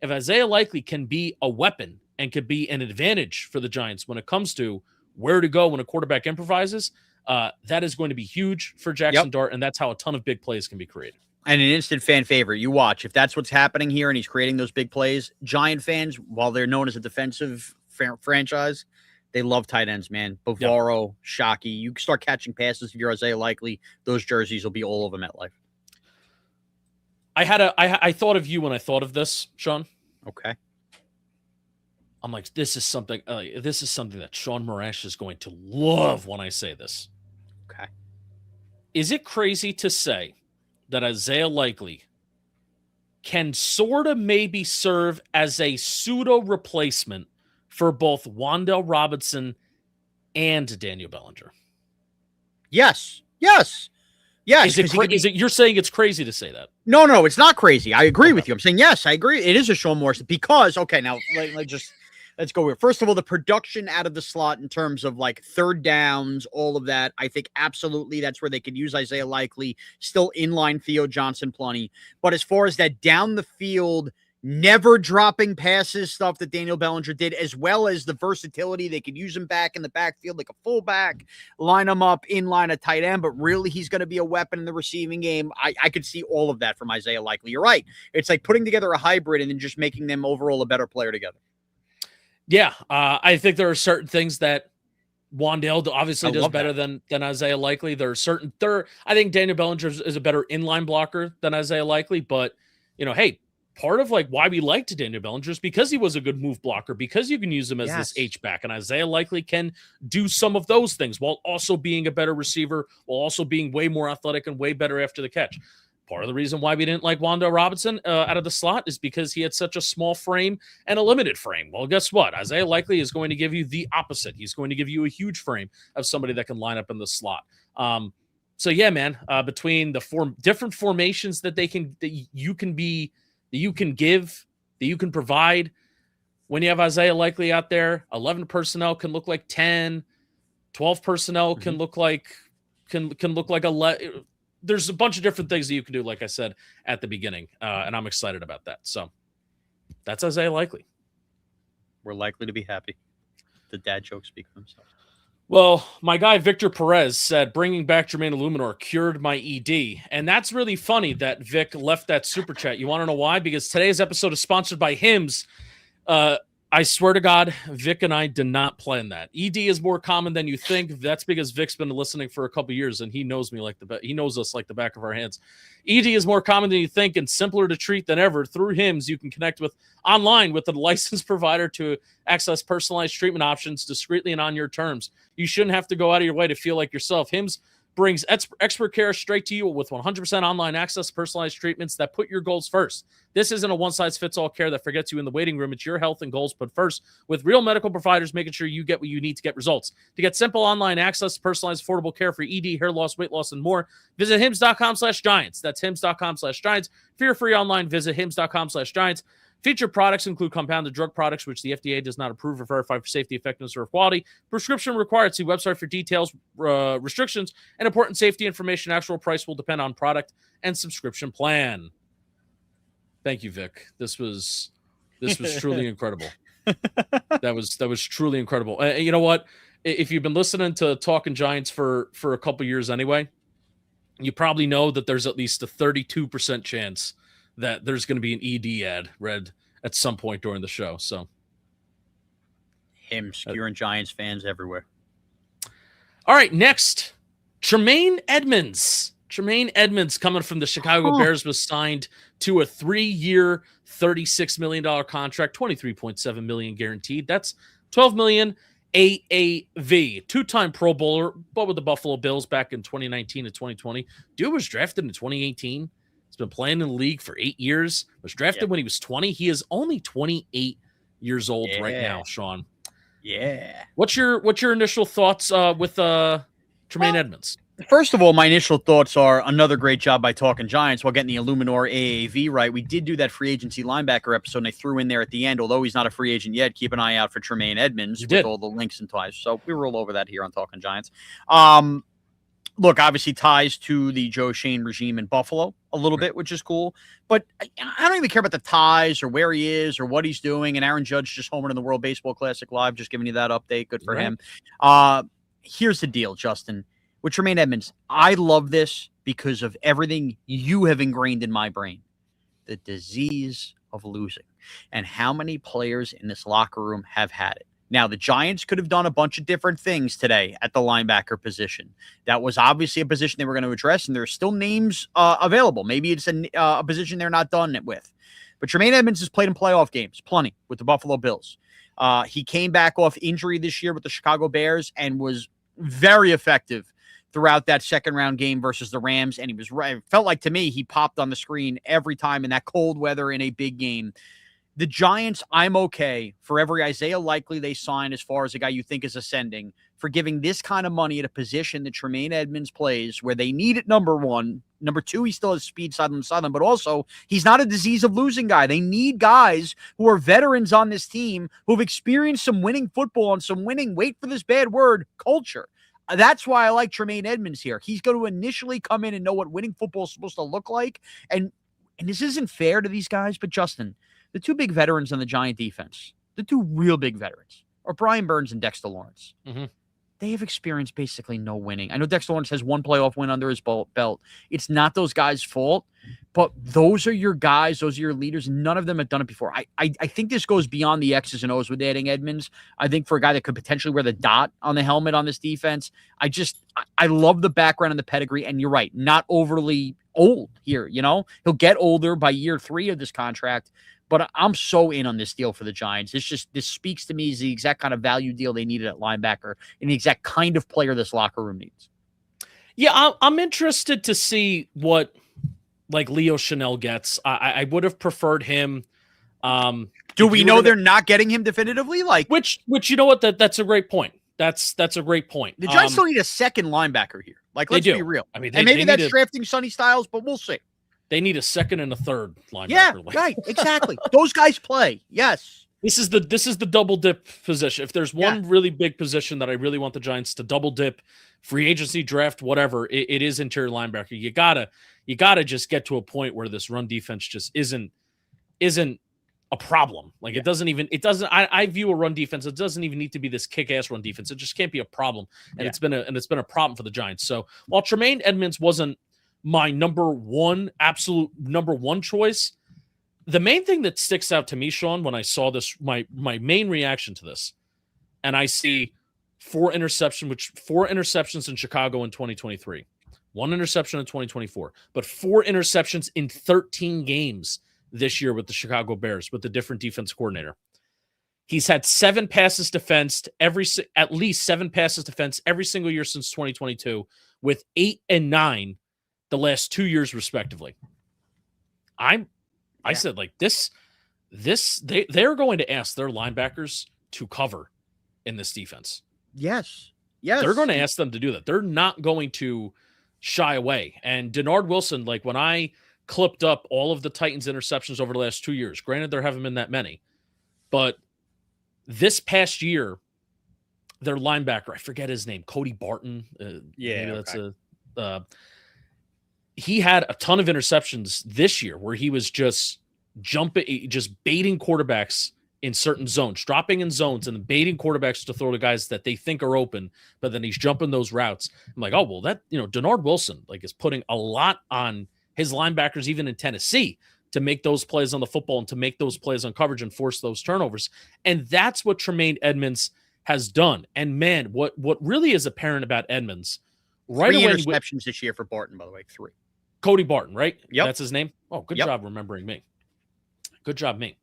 If Isaiah Likely can be a weapon and could be an advantage for the Giants when it comes to where to go when a quarterback improvises, that is going to be huge for Jackson Dart, and that's how a ton of big plays can be created. And an instant fan favorite. You watch. If that's what's happening here and he's creating those big plays, Giant fans, while they're known as a defensive franchise, they love tight ends, man. Bavaro, Shockey. You start catching passes if you're Isaiah Likely, those jerseys will be all over MetLife. I thought of you when I thought of this, Shaun. Okay. I'm like, this is something that Shaun Morash is going to love when I say this. Okay. Is it crazy to say that Isaiah Likely can sort of maybe serve as a pseudo replacement for both Wan'Dale Robinson and Daniel Bellinger? Yes. Is it you're saying it's crazy to say that? No, it's not crazy. I agree with you. I'm saying, yes, I agree. It is a Shaun Morrison because, okay, now let's go here. First of all, the production out of the slot in terms of like third downs, all of that, I think absolutely that's where they could use Isaiah Likely, still inline Theo Johnson plenty. But as far as that down the field, never dropping passes stuff that Daniel Bellinger did, as well as the versatility, they could use him back in the backfield like a fullback, line him up in line a tight end, but really he's going to be a weapon in the receiving game. I could see all of that from Isaiah Likely. You're right. It's like putting together a hybrid and then just making them overall a better player together. Yeah, I think there are certain things that Wan'Dale obviously does better than Isaiah Likely. I think Daniel Bellinger is a better inline blocker than Isaiah Likely, but hey, part of like why we liked Daniel Bellinger is because he was a good move blocker, because you can use him as this H-back, and Isaiah Likely can do some of those things while also being a better receiver, while also being way more athletic and way better after the catch. Part of the reason why we didn't like Wan'Dale Robinson out of the slot is because he had such a small frame and a limited frame. Well, guess what? Isaiah Likely is going to give you the opposite. He's going to give you a huge frame of somebody that can line up in the slot. So yeah, man, between the different formations that you can provide when you have Isaiah Likely out there, 11 personnel can look like 10, 12 personnel can look like 11. there's a bunch of different things that you can do, like I said at the beginning, and I'm excited about that. So that's Isaiah Likely. We're likely to be happy. The dad jokes speak for themselves. Well, my guy Victor Perez said bringing back Jermaine Eluemunor cured my ED. And that's really funny that Vic left that super chat. You want to know why? Because today's episode is sponsored by Hims. I swear to God, Vic and I did not plan that. ED is more common than you think. That's because Vic's been listening for a couple years and he knows me he knows us like the back of our hands. ED is more common than you think and simpler to treat than ever. Through Hims, you can connect online with a licensed provider to access personalized treatment options discreetly and on your terms. You shouldn't have to go out of your way to feel like yourself. Hims brings expert care straight to you with 100% online access to personalized treatments that put your goals first. This isn't a one-size-fits-all care that forgets you in the waiting room. It's your health and goals put first, with real medical providers making sure you get what you need to get results. To get simple online access to personalized, affordable care for ED, hair loss, weight loss, and more, visit hims.com/giants. That's hims.com/giants. For your free online visit, hims.com/giants. Featured products include compounded drug products, which the FDA does not approve or verify for safety, effectiveness, or quality. Prescription required. See website for details, restrictions, and important safety information. Actual price will depend on product and subscription plan. Thank you, Vic. This was truly incredible. That was truly incredible. You know what? If you've been listening to Talking Giants for a couple years anyway, you probably know that there's at least a 32% chance that there's going to be an ED ad read at some point during the show. So him skewering Giants fans everywhere. All right, next, Tremaine Edmunds. Tremaine Edmunds, coming from the Chicago Bears, was signed to a 3-year, $36 million contract, $23.7 million guaranteed. That's $12 million AAV. Two-time Pro Bowler, but with the Buffalo Bills back in 2019 and 2020. Dude was drafted in 2018. He's been playing in the league for 8 years. Was drafted when he was 20. He is only 28 years old right now, Shaun. Yeah. What's your initial thoughts with Tremaine Edmunds? First of all, my initial thoughts are another great job by Talking Giants while getting the Eluemunor AAV right. We did do that free agency linebacker episode, and I threw in there at the end, although he's not a free agent yet, keep an eye out for Tremaine Edmunds with all the links and ties. So we roll over that here on Talking Giants. Look, obviously ties to the Joe Schoen regime in Buffalo a little bit, which is cool. But I don't even care about the ties or where he is or what he's doing. And Aaron Judge just homered in the World Baseball Classic Live, just giving you that update. Good for him. Here's the deal, Justin. With Tremaine Edmunds, I love this because of everything you have ingrained in my brain. The disease of losing and how many players in this locker room have had it. Now, the Giants could have done a bunch of different things today at the linebacker position. That was obviously a position they were going to address, and there's still names available. Maybe it's a position they're not done it with. But Tremaine Edmunds has played in playoff games, plenty, with the Buffalo Bills. He came back off injury this year with the Chicago Bears and was very effective throughout that second-round game versus the Rams, and he was right. It felt like, to me, he popped on the screen every time in that cold weather in a big game. The Giants, I'm okay for every Isaiah Likely they sign as far as a guy you think is ascending, for giving this kind of money at a position that Tremaine Edmunds plays where they need it, number one. Number two, he still has speed sideline to sideline, but also he's not a disease of losing guy. They need guys who are veterans on this team who have experienced some winning football and some winning, wait for this bad word, culture. That's why I like Tremaine Edmunds here. He's going to initially come in and know what winning football is supposed to look like. And this isn't fair to these guys, but Justin, the two big veterans on the Giant defense, the two real big veterans, are Brian Burns and Dexter Lawrence. Mm-hmm. They have experienced basically no winning. I know Dexter Lawrence has one playoff win under his belt. It's not those guys' fault, but those are your guys. Those are your leaders. None of them have done it before. I think this goes beyond the X's and O's with adding Edmunds. I think for a guy that could potentially wear the dot on the helmet on this defense, I love the background and the pedigree. And you're right, not overly old here. You know, he'll get older by year 3 of this contract. But I'm so in on this deal for the Giants. This speaks to me as the exact kind of value deal they needed at linebacker and the exact kind of player this locker room needs. Yeah, I'm interested to see what Leo Chanel gets. I would have preferred him. Do we know they're not getting him definitively? Which you know what? That's a great point. That's a great point. The Giants still need a second linebacker here. Let's be real. I mean, maybe that's drafting Sonny Styles, but we'll see. They need a second and a third linebacker. Yeah, right. Exactly. Those guys play. Yes. This is the double dip position. If there's one really big position that I really want the Giants to double dip, free agency, draft, whatever, it is interior linebacker. You gotta just get to a point where this run defense just isn't a problem. Like it doesn't. I view a run defense. It doesn't even need to be this kick-ass run defense. It just can't be a problem. And it's been a problem for the Giants. So while Tremaine Edmunds wasn't my absolute number one choice, the main thing that sticks out to me, Shaun, when I saw this, my main reaction to this, and I see 4 interceptions in Chicago in 2023, 1 interception in 2024, but 4 interceptions in 13 games this year with the Chicago Bears with the different defense coordinator. He's had 7 passes defensed at least 7 passes defensed every single year since 2022, with 8 and 9 the last 2 years respectively. I said, like, they're going to ask their linebackers to cover in this defense. Yes. They're going to ask them to do that. They're not going to shy away. And Denard Wilson, like, when I clipped up all of the Titans interceptions over the last 2 years, granted there haven't been that many, but this past year, their linebacker, I forget his name, Cody Barton. He had a ton of interceptions this year where he was just baiting quarterbacks in certain zones, dropping in zones and baiting quarterbacks to throw to guys that they think are open, but then he's jumping those routes. I'm like, oh, well, Denard Wilson, like, is putting a lot on his linebackers, even in Tennessee, to make those plays on the football and to make those plays on coverage and force those turnovers. And that's what Tremaine Edmunds has done. And man, what really is apparent about Edmunds right 3 away. Interceptions this year for Barton, by the way, 3. Cody Barton, right? Yep. That's his name. Oh, good job remembering me. Good job, me.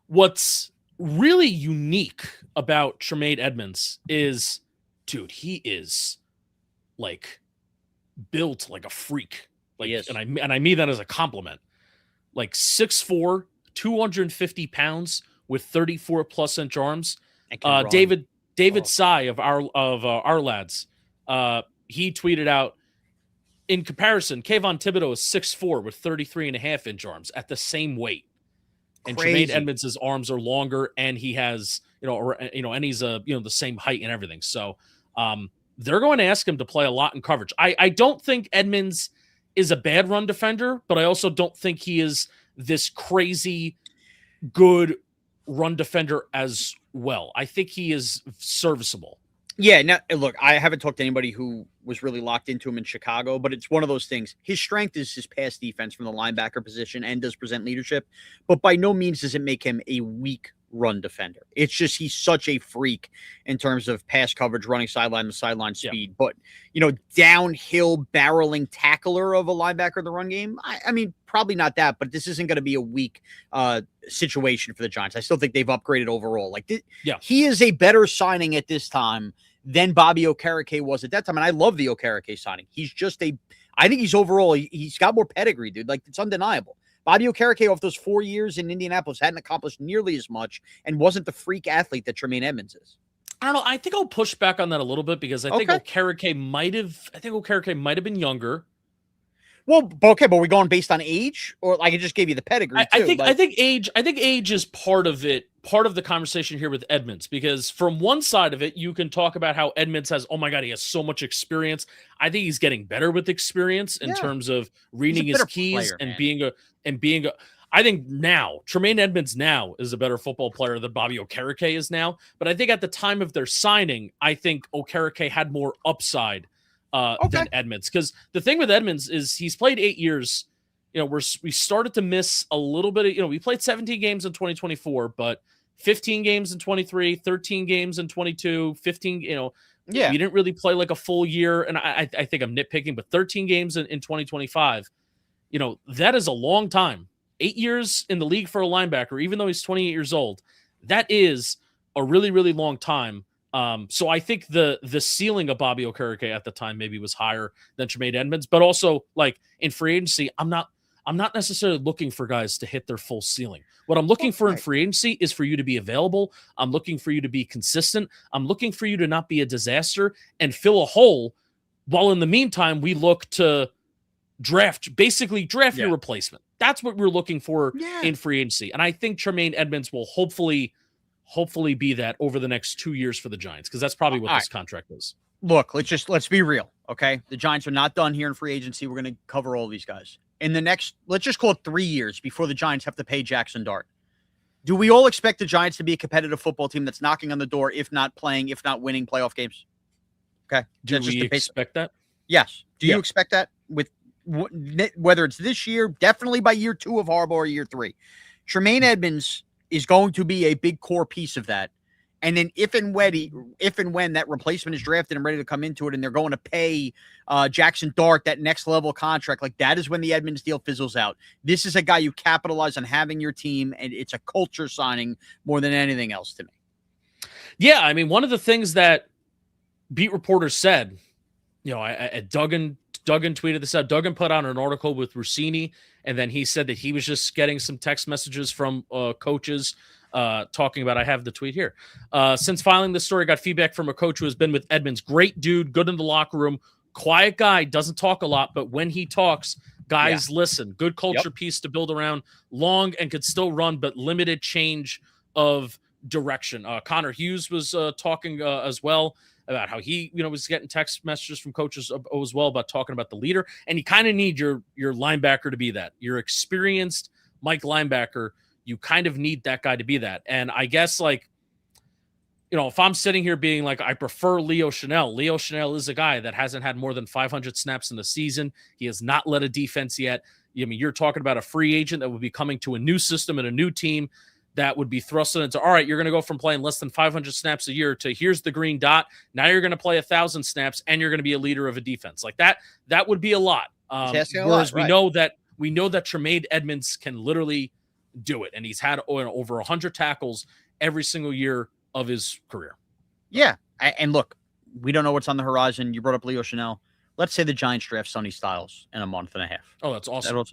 What's really unique about Tremaine Edmunds is, dude, he is like built like a freak. Like, and I mean that as a compliment. Like 6'4", 250 pounds with 34 plus inch arms. David Sy of our lads, he tweeted out, in comparison, Kayvon Thibodeau is 6'4" with 33.5 inch arms at the same weight. And Tremaine Edmunds' arms are longer, and he has, and he's the same height and everything. So they're going to ask him to play a lot in coverage. I don't think Edmunds is a bad run defender, but I also don't think he is this crazy good run defender as well. I think he is serviceable. Yeah, now look, I haven't talked to anybody who was really locked into him in Chicago, but it's one of those things. His strength is his pass defense from the linebacker position and does present leadership, but by no means does it make him a weak run defender. It's just he's such a freak in terms of pass coverage, running sideline to sideline speed. But, downhill barreling tackler of a linebacker in the run game, I mean, probably not that, but this isn't going to be a weak situation for the Giants. I still think they've upgraded overall. He is a better signing at this time than Bobby Okereke was at that time. And I love the Okereke signing. He's just I think he's overall, he's got more pedigree, dude. Like, it's undeniable. Bobby Okereke, off those 4 years in Indianapolis, hadn't accomplished nearly as much and wasn't the freak athlete that Tremaine Edmunds is. I don't know. I think I'll push back on that a little bit because I think Okereke might have been younger. Well, okay, but we're going based on age, or like I just gave you the pedigree. I think age is part of it, part of the conversation here with Edmunds, because from one side of it, you can talk about how Edmunds has, oh my God, he has so much experience. I think he's getting better with experience in terms of reading his keys and being a. I think now Tremaine Edmunds now is a better football player than Bobby Okereke is now. But I think at the time of their signing, I think Okereke had more upside than Edmunds. Because the thing with Edmunds is he's played 8 years. We started to miss a little bit of, we played 17 games in 2024, but 15 games in 23, 13 games in 22, 15, we didn't really play like a full year. And I think I'm nitpicking, but 13 games in 2025, that is a long time. 8 years in the league for a linebacker, even though he's 28 years old, that is a really, really long time. So I think the ceiling of Bobby Okereke at the time maybe was higher than Tremaine Edmunds, but also like in free agency, I'm not necessarily looking for guys to hit their full ceiling. What I'm looking for in free agency is for you to be available. I'm looking for you to be consistent. I'm looking for you to not be a disaster and fill a hole, while in the meantime, we look to draft your replacement. That's what we're looking for in free agency. And I think Tremaine Edmunds will hopefully be that over the next 2 years for the Giants, because that's probably what this contract is. Look, let's be real, okay? The Giants are not done here in free agency. We're going to cover all these guys. In the next, let's just call it 3 years before the Giants have to pay Jackson Dart. Do we all expect the Giants to be a competitive football team that's knocking on the door, if not playing, if not winning playoff games? Okay. Do we expect that? Yes. Do you expect that with whether it's this year, definitely by year 2 of Harbaugh or year 3? Tremaine Edmunds is going to be a big core piece of that. And then if and when that replacement is drafted and ready to come into it, and they're going to pay Jackson Dart that next level contract, like that is when the Edmunds deal fizzles out. This is a guy you capitalize on having your team, and it's a culture signing more than anything else to me. Yeah, I mean, one of the things that beat reporters said, Duggan tweeted this out. Duggan put out an article with Rossini, and then he said that he was just getting some text messages from coaches talking about, I have the tweet here. Since filing this story, got feedback from a coach who has been with Edmunds. Great dude, good in the locker room, quiet guy, doesn't talk a lot, but when he talks, guys listen. Good culture piece to build around, long and could still run, but limited change of direction. Connor Hughes was talking as well about how he, was getting text messages from coaches as well about talking about the leader. And you kind of need your linebacker to be that. Your experienced Mike linebacker, you kind of need that guy to be that. And I guess, if I'm sitting here being like, I prefer Leo Chenal is a guy that hasn't had more than 500 snaps in the season. He has not led a defense yet. I mean, you're talking about a free agent that would be coming to a new system and a new team that would be thrusted into, all right, you're going to go from playing less than 500 snaps a year to here's the green dot. Now you're going to play 1,000 snaps and you're going to be a leader of a defense. Like that would be a lot. Whereas we know that Tremaine Edmunds can literally do it. And he's had over 100 tackles every single year of his career. Yeah. And look, we don't know what's on the horizon. You brought up Leo Chenal. Let's say the Giants draft Sonny Styles in a month and a half. Oh, that's awesome.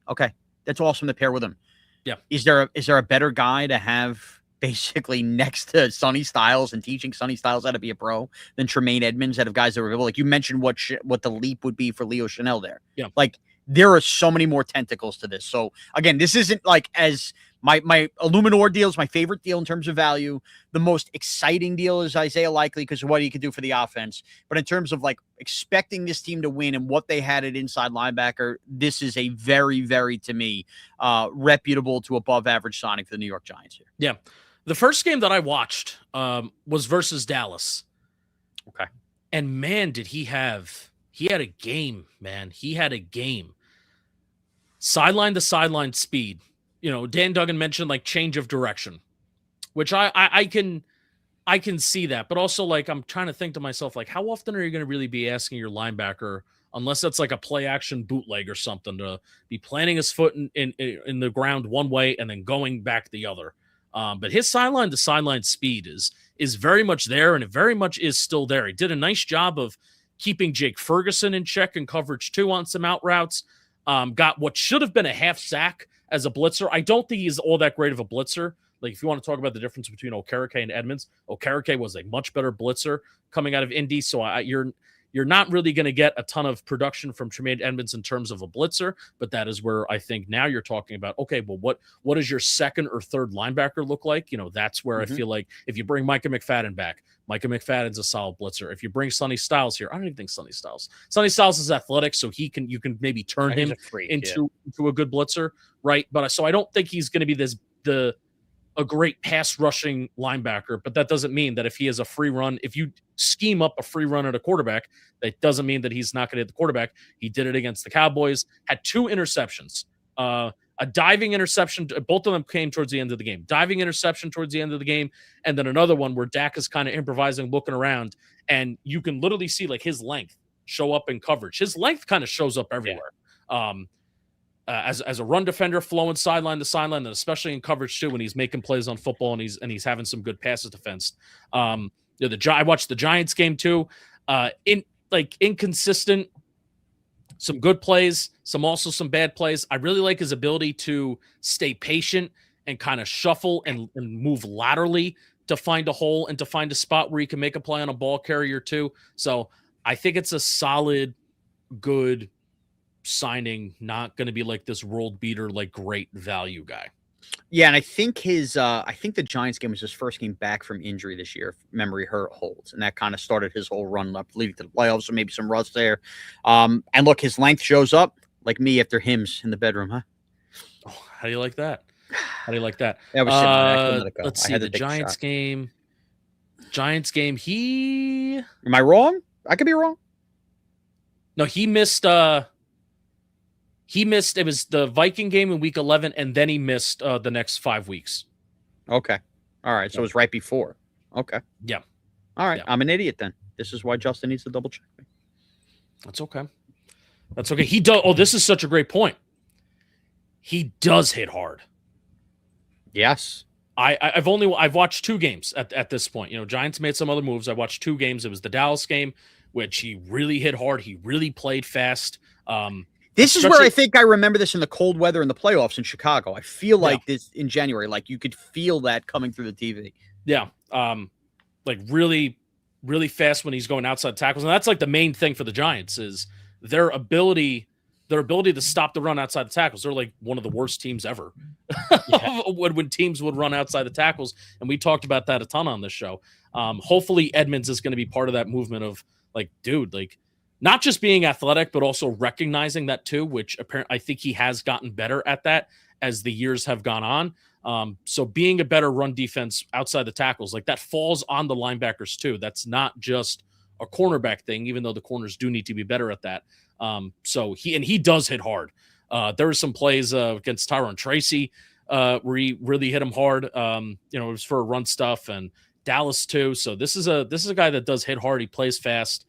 Okay. That's awesome to pair with him. Yeah. Is there a better guy to have basically next to Sonny Styles and teaching Sonny Styles how to be a pro than Tremaine Edmunds, out of guys that were able? Like you mentioned what the leap would be for Leo Chenal there. Yeah. Like there are so many more tentacles to this. So again, this isn't like as my Eluemunor deal is my favorite deal in terms of value. The most exciting deal is Isaiah Likely because of what he could do for the offense. But in terms of like expecting this team to win and what they had at inside linebacker, this is a very, very, to me, reputable to above average signing for the New York Giants here. Yeah. The first game that I watched was versus Dallas. Okay. And man, he had a game, man. He had a game. Sideline to sideline speed. Dan Duggan mentioned like change of direction, which I can see that, but also like I'm trying to think to myself, like how often are you going to really be asking your linebacker, unless that's like a play action bootleg or something, to be planting his foot in the ground one way and then going back the other. But his sideline to sideline speed is very much there, and it very much is still there. He did a nice job of keeping Jake Ferguson in check and coverage too on some out routes. Got what should have been a half sack as a blitzer. I don't think he's all that great of a blitzer. Like if you want to talk about the difference between Okereke and Edmunds, Okereke was a much better blitzer coming out of Indy. So you're not really going to get a ton of production from Tremaine Edmunds in terms of a blitzer, but that is where I think now you're talking about, okay, well, what does your second or third linebacker look like? That's where I feel like if you bring Micah McFadden back, Micah McFadden's a solid blitzer. If you bring Sonny Styles here, I don't even think Sonny Styles is athletic, so you can maybe turn him into a good blitzer, right? But so I don't think he's going to be a great pass rushing linebacker, but that doesn't mean that if he has a free run, if you scheme up a free run at a quarterback, that doesn't mean that he's not going to hit the quarterback. He did it against the Cowboys, had 2 interceptions, a diving interception. Both of them came towards the end of the game. Diving interception towards the end of the game, and then another one where Dak is kind of improvising, looking around, and you can literally see like his length show up in coverage. His length kind of shows up everywhere. Yeah. As a run defender, flowing sideline to sideline, and especially in coverage too, when he's making plays on football and he's having some good passes defense. I watched the Giants game too. Inconsistent. Some good plays, some bad plays. I really like his ability to stay patient and kind of shuffle and move laterally to find a hole and to find a spot where he can make a play on a ball carrier too. So I think it's a solid, good signing, not going to be like this world beater, like great value guy. Yeah, and I think I think the Giants game was his first game back from injury this year, if memory holds, and that kind of started his whole run up, leading to the playoffs, so maybe some rust there. And look, his length shows up, like me after hymns in the bedroom, huh? Oh, how do you like that? How do you like that? Yeah, let's see, the Giants game. Giants game, Am I wrong? I could be wrong. No, he missed, it was the Viking game in week 11, and then he missed the next 5 weeks. Okay. All right. So it was right before. Okay. Yeah. All right. Yeah. I'm an idiot then. This is why Justin needs to double check me. That's okay. That's okay. He does. Oh, this is such a great point. He does hit hard. Yes. I've watched 2 games at this point. You know, Giants made some other moves. I watched 2 games. It was the Dallas game, which he really hit hard. He really played fast. This is where I think I remember this in the cold weather in the playoffs in Chicago. I feel like this in January, like you could feel that coming through the TV. Yeah. Like really, really fast when he's going outside tackles. And that's like the main thing for the Giants is their ability to stop the run outside the tackles. They're like one of the worst teams ever when teams would run outside the tackles. And we talked about that a ton on this show. Hopefully Edmunds is going to be part of that movement of like, dude, like not just being athletic, but also recognizing that too, which apparently I think he has gotten better at that as the years have gone on. So being a better run defense outside the tackles, like that falls on the linebackers too. That's not just a cornerback thing, even though the corners do need to be better at that. So he does hit hard. There were some plays against Tyrone Tracy where he really hit him hard. It was for run stuff, and Dallas too. So this is a guy that does hit hard. He plays fast.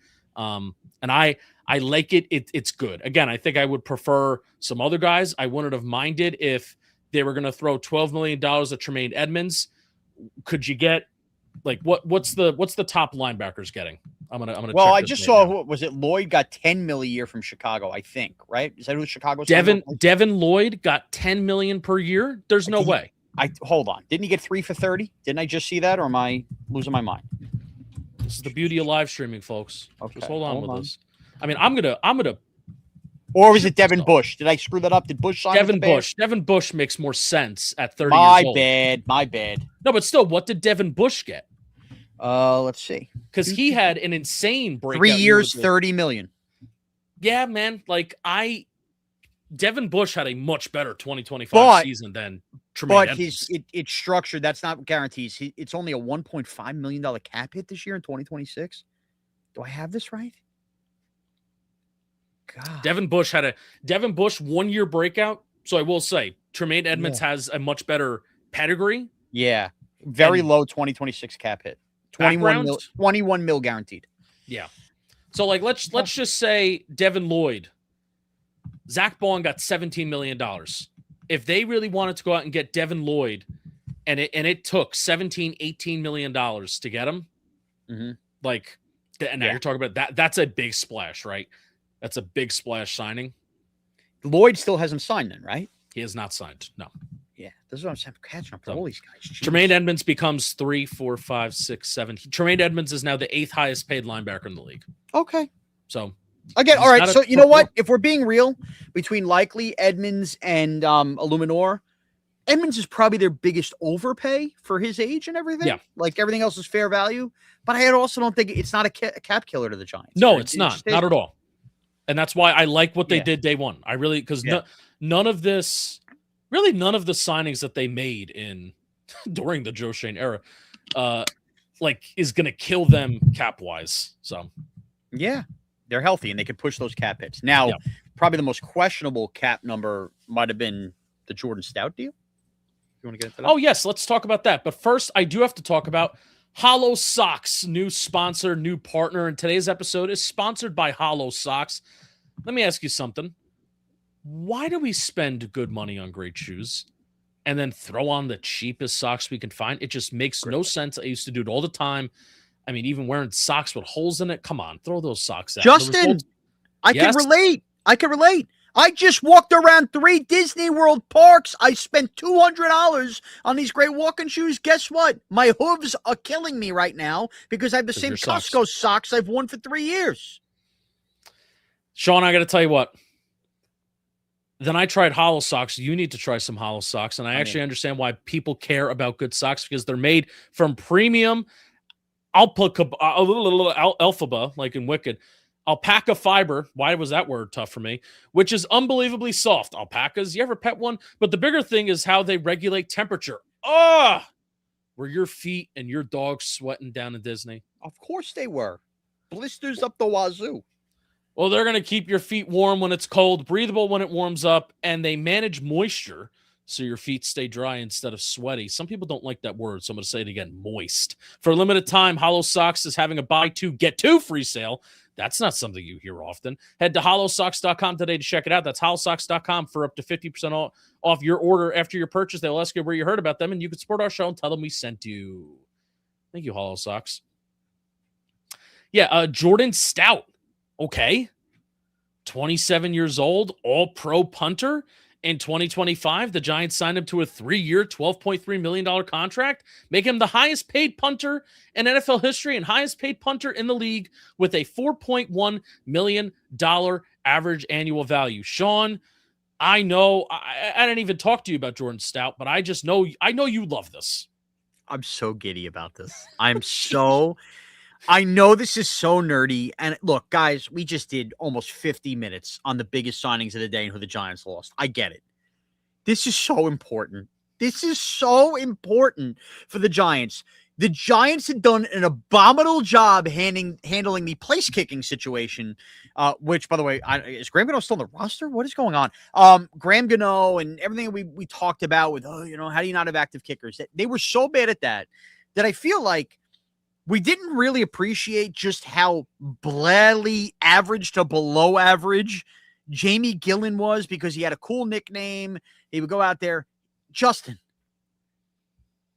And I like it. It's good. Again, I think I would prefer some other guys. I wouldn't have minded if they were going to throw $12 million at Tremaine Edmunds. Could you get like what's the top linebackers getting? I'm gonna. Well, check I just saw was it Lloyd got $10 million a year from Chicago, I think, right? Is that who Chicago? Devin Lloyd got $10 million per year. There's no way. Hold on. Didn't he get 3 for 30? Didn't I just see that, or am I losing my mind? This is the beauty of live streaming, folks. Okay, just hold on with this. I mean, I'm gonna. Or was it Devin Bush? Did I screw that up? Did Bush sign Devin Bush? Devin Bush makes more sense at 30 years old. My bad. No, but still, what did Devin Bush get? Let's see. Because he had an insane breakout. 3 years, $30 million. Yeah, man. Like Devin Bush had a much better 2025 season than Tremaine Edmunds. But it's structured. That's not guarantees. It's only a $1.5 million cap hit this year in 2026. Do I have this right? God. Devin Bush 1 year breakout. So I will say Tremaine Edmunds has a much better pedigree. Yeah. Very low 2026 cap hit. 21 mil guaranteed. Yeah. So like let's just say Devin Lloyd, Zach Baun got $17 million. If they really wanted to go out and get Devin Lloyd, and it took $17-18 million to get him, like, and now you're talking about that. That's a big splash, right? That's a big splash signing. Lloyd still hasn't signed then, right? He has not signed. No. Yeah, this is what I'm saying. I'm catching up to all these guys. Jeez. Tremaine Edmunds becomes 3, 4, 5, 6, 7. Tremaine Edmunds is now the 8th highest paid linebacker in the league. Okay. So again, all right. So you know what? If we're being real, between likely Edmunds and Eluemunor, Edmunds is probably their biggest overpay for his age and everything. Yeah. Like everything else is fair value. But I also don't think it's not a cap killer to the Giants. No, right? It's not at all. And that's why I like what they did day one. I really, because none of the signings that they made during the Joe Schoen era, is going to kill them cap wise. So, yeah, they're healthy and they can push those cap hits. Now, probably the most questionable cap number might have been the Jordan Stout deal. You want to get into that? Oh, yes. Let's talk about that. But first, I do have to talk about Hollow Socks, new sponsor, new partner. And today's episode is sponsored by Hollow Socks. Let me ask you something. Why do we spend good money on great shoes and then throw on the cheapest socks we can find? It just makes no sense. I used to do it all the time. I mean, even wearing socks with holes in it. Come on, throw those socks out. Justin, I can relate. I just walked around 3 Disney World parks. I spent $200 on these great walking shoes. Guess what? My hooves are killing me right now because I have the same Costco socks I've worn for 3 years. Shaun, I got to tell you what. Then I tried hollow socks. You need to try some hollow socks. And I actually understand why people care about good socks, because they're made from premium alphaba, like in Wicked, alpaca fiber. Why was that word tough for me? Which is unbelievably soft. Alpacas, you ever pet one? But the bigger thing is how they regulate temperature. Were your feet and your dog sweating down in Disney? Of course they were. Blisters up the wazoo. Well, they're going to keep your feet warm when it's cold, breathable when it warms up, and they manage moisture so your feet stay dry instead of sweaty. Some people don't like that word, so I'm going to say it again, moist. For a limited time, Hollow Socks is having a buy two, get two free sale. That's not something you hear often. Head to hollowsocks.com today to check it out. That's hollowsocks.com for up to 50% off your order after your purchase. They'll ask you where you heard about them, and you can support our show and tell them we sent you. Thank you, Hollow Socks. Yeah, Jordan Stout. Okay. 27 years old, all-pro punter. In 2025, the Giants signed him to a 3-year, $12.3 million contract, making him the highest-paid punter in NFL history and highest-paid punter in the league with a $4.1 million average annual value. Shaun, I know I didn't even talk to you about Jordan Stout, but I know you love this. I'm so giddy about this. I know this is so nerdy. And look, guys, we just did almost 50 minutes on the biggest signings of the day and who the Giants lost. I get it. This is so important. This is so important for the Giants. The Giants had done an abominable job handling the place kicking situation, which, by the way, is Graham Gano still on the roster? What is going on? Graham Gano and everything we talked about with, how do you not have active kickers? They were so bad at that I feel like we didn't really appreciate just how blandly average to below average Jamie Gillen was, because he had a cool nickname. He would go out there. Justin,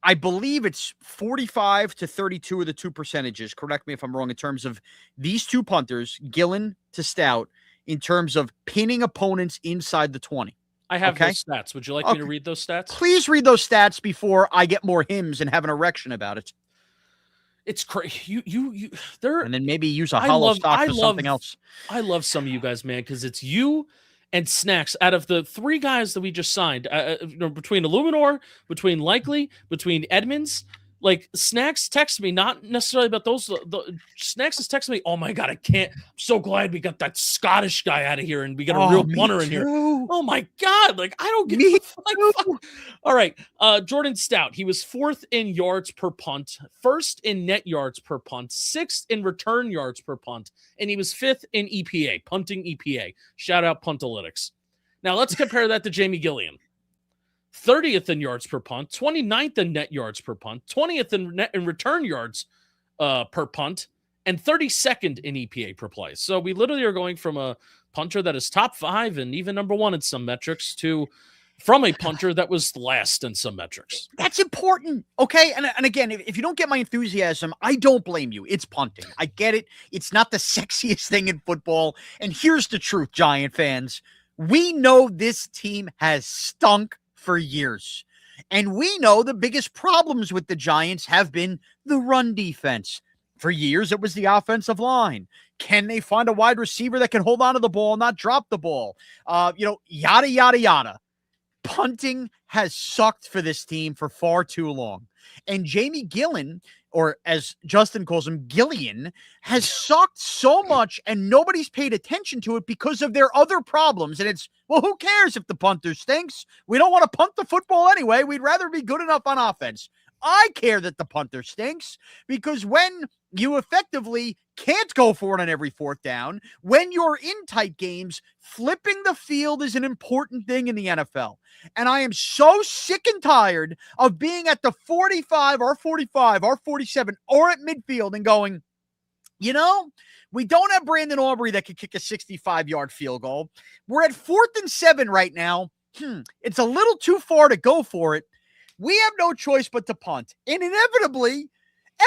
I believe it's 45 to 32 are the two percentages. Correct me if I'm wrong in terms of these two punters, Gillen to Stout, in terms of pinning opponents inside the 20. I have those stats. Would you like me to read those stats? Please read those stats before I get more hymns and have an erection about it. It's crazy. You there, and then maybe use a hollow stock for something else. I love some of you guys, man, because it's you and Snacks. Out of the three guys that we just signed, between Eluemunor, between Likely, between Edmunds, like Snacks texted me, not necessarily about those. Snacks is texting me, oh my God, I'm so glad we got that Scottish guy out of here and we got a real punter in here. Oh my God, like I don't get All right, Jordan Stout, he was 4th in yards per punt, 1st in net yards per punt, 6th in return yards per punt, and he was 5th in EPA, punting EPA. Shout out Puntalytics. Now let's compare that to Jamie Gillian. 30th in yards per punt, 29th in net yards per punt, 20th in net and return yards per punt, and 32nd in EPA per play. So we literally are going from a punter that is top 5 and even number 1 in some metrics from a punter that was last in some metrics. That's important. Okay. And again, if you don't get my enthusiasm, I don't blame you. It's punting. I get it. It's not the sexiest thing in football. And here's the truth, Giant fans. We know this team has stunk for years. And we know the biggest problems with the Giants have been the run defense. For years, it was the offensive line. Can they find a wide receiver that can hold on to the ball and not drop the ball? Yada, yada, yada. Punting has sucked for this team for far too long. And Jamie Gillen, or as Justin calls him, Gillian, has sucked so much and nobody's paid attention to it because of their other problems. And it's, well, who cares if the punter stinks? We don't want to punt the football anyway. We'd rather be good enough on offense. I care that the punter stinks because when you effectively can't go for it on every 4th down, when you're in tight games, flipping the field is an important thing in the NFL. And I am so sick and tired of being at the 45 or 45 or 47 or at midfield and going, we don't have Brandon Aubrey that could kick a 65-yard field goal. We're at 4th and 7 right now. It's a little too far to go for it. We have no choice but to punt. And inevitably,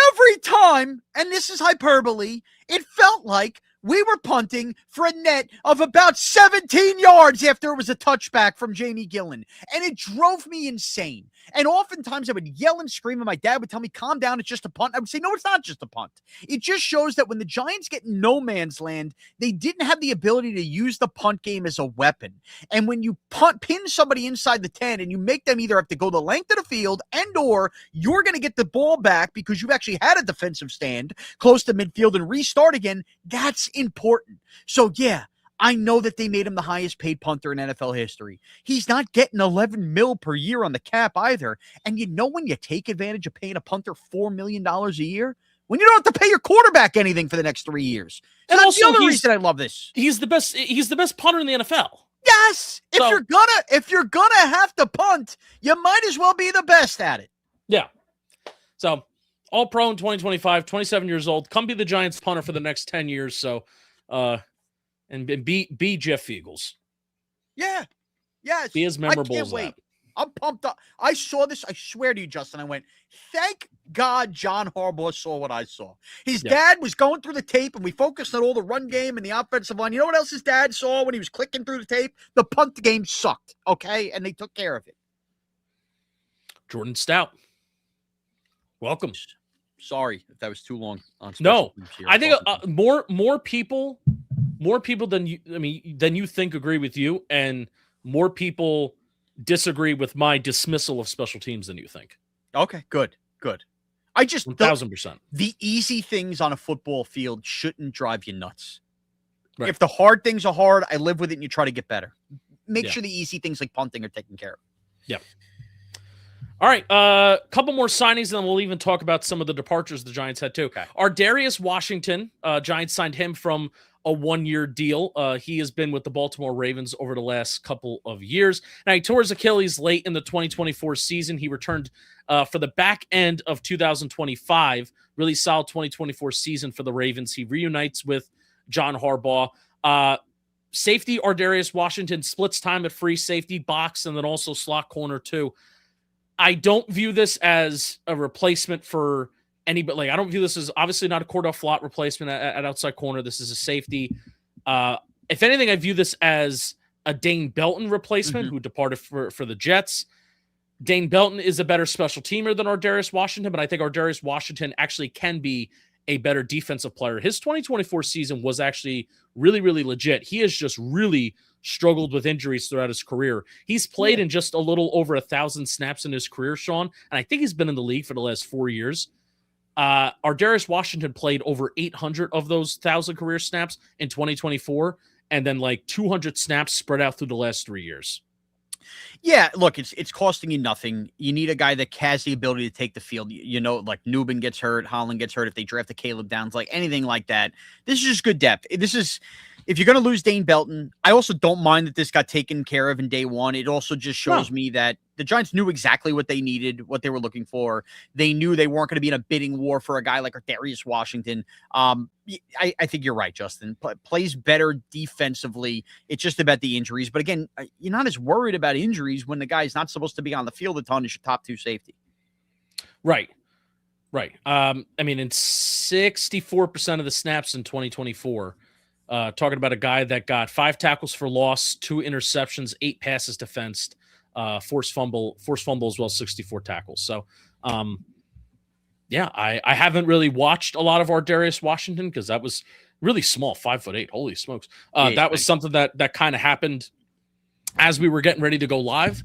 every time, and this is hyperbole, it felt like we were punting for a net of about 17 yards after it was a touchback from Jamie Gillen. And it drove me insane. And oftentimes I would yell and scream, and my dad would tell me, calm down, it's just a punt. I would say, no, it's not just a punt. It just shows that when the Giants get in no man's land, they didn't have the ability to use the punt game as a weapon. And when you pin somebody inside the 10 and you make them either have to go the length of the field and or you're going to get the ball back because you've actually had a defensive stand close to midfield and restart again, that's important. So yeah, I know that they made him the highest paid punter in NFL history. He's not getting 11 mil per year on the cap either. And you know when you take advantage of paying a punter $4 million a year? When you don't have to pay your quarterback anything for the next 3 years. So And that's also, the other reason I love this. He's the best punter in the NFL. Yes. So- If you're gonna have to punt, you might as well be the best at it. Yeah. So all pro in 2025, 27 years old. Come be the Giants punter for the next 10 years. So, and be Jeff Fiegels. Yeah. Yes. Be as memorable I can't as wait. that. I'm pumped up. I saw this. I swear to you, Justin. I went, thank God John Harbaugh saw what I saw. His dad was going through the tape, and we focused on all the run game and the offensive line. You know what else his dad saw when he was clicking through the tape? The punt game sucked, okay? And they took care of it. Jordan Stout. Welcome. Sorry if that was too long. On No, teams here. I think more people than you think agree with you, and more people disagree with my dismissal of special teams than you think. Okay, good. I just 1,000%. The easy things on a football field shouldn't drive you nuts. Right. If the hard things are hard, I live with it and you try to get better. Make Yeah. sure the easy things like punting are taken care of. Yeah. All right, a couple more signings, and then we'll even talk about some of the departures the Giants had too. Okay. Ardarius Washington, Giants signed him from a 1-year deal. He has been with the Baltimore Ravens over the last couple of years. Now, he tore his Achilles late in the 2024 season. He returned for the back end of 2025. Really solid 2024 season for the Ravens. He reunites with John Harbaugh. Safety Ardarius Washington splits time at free safety, box, and then also slot corner too. I don't view this as a replacement for anybody. Like, I don't view this as obviously not a Cordell Flott replacement at outside corner. This is a safety. If anything, I view this as a Dane Belton replacement who departed for the Jets. Dane Belton is a better special teamer than Ardarius Washington, but I think Ardarius Washington actually can be a better defensive player. His 2024 season was actually really, really legit. He has just really struggled with injuries throughout his career. He's played in just a little over 1,000 snaps in his career, Shaun, and I think he's been in the league for the last 4 years. Ardarius Washington played over 800 of those 1,000 career snaps in 2024, and then like 200 snaps spread out through the last 3 years. Yeah, look, it's costing you nothing. You need a guy that has the ability to take the field. You know, like Newbin gets hurt, Holland gets hurt. If they draft a Caleb Downs, like anything like that, this is just good depth. If you're going to lose Dane Belton, I also don't mind that this got taken care of in day one. It also just shows me that the Giants knew exactly what they needed, what they were looking for. They knew they weren't going to be in a bidding war for a guy like Ardarius Washington. I think you're right, Justin. Plays better defensively. It's just about the injuries. But again, you're not as worried about injuries when the guy's not supposed to be on the field a ton as your top two safety. Right. I mean, in 64% of the snaps in 2024, talking about a guy that got 5 tackles for loss, 2 interceptions, 8 passes defensed, forced fumble as well, 64 tackles. So, I haven't really watched a lot of Ardarius Washington because that was really small, 5'8". Holy smokes. That was something that kind of happened as we were getting ready to go live.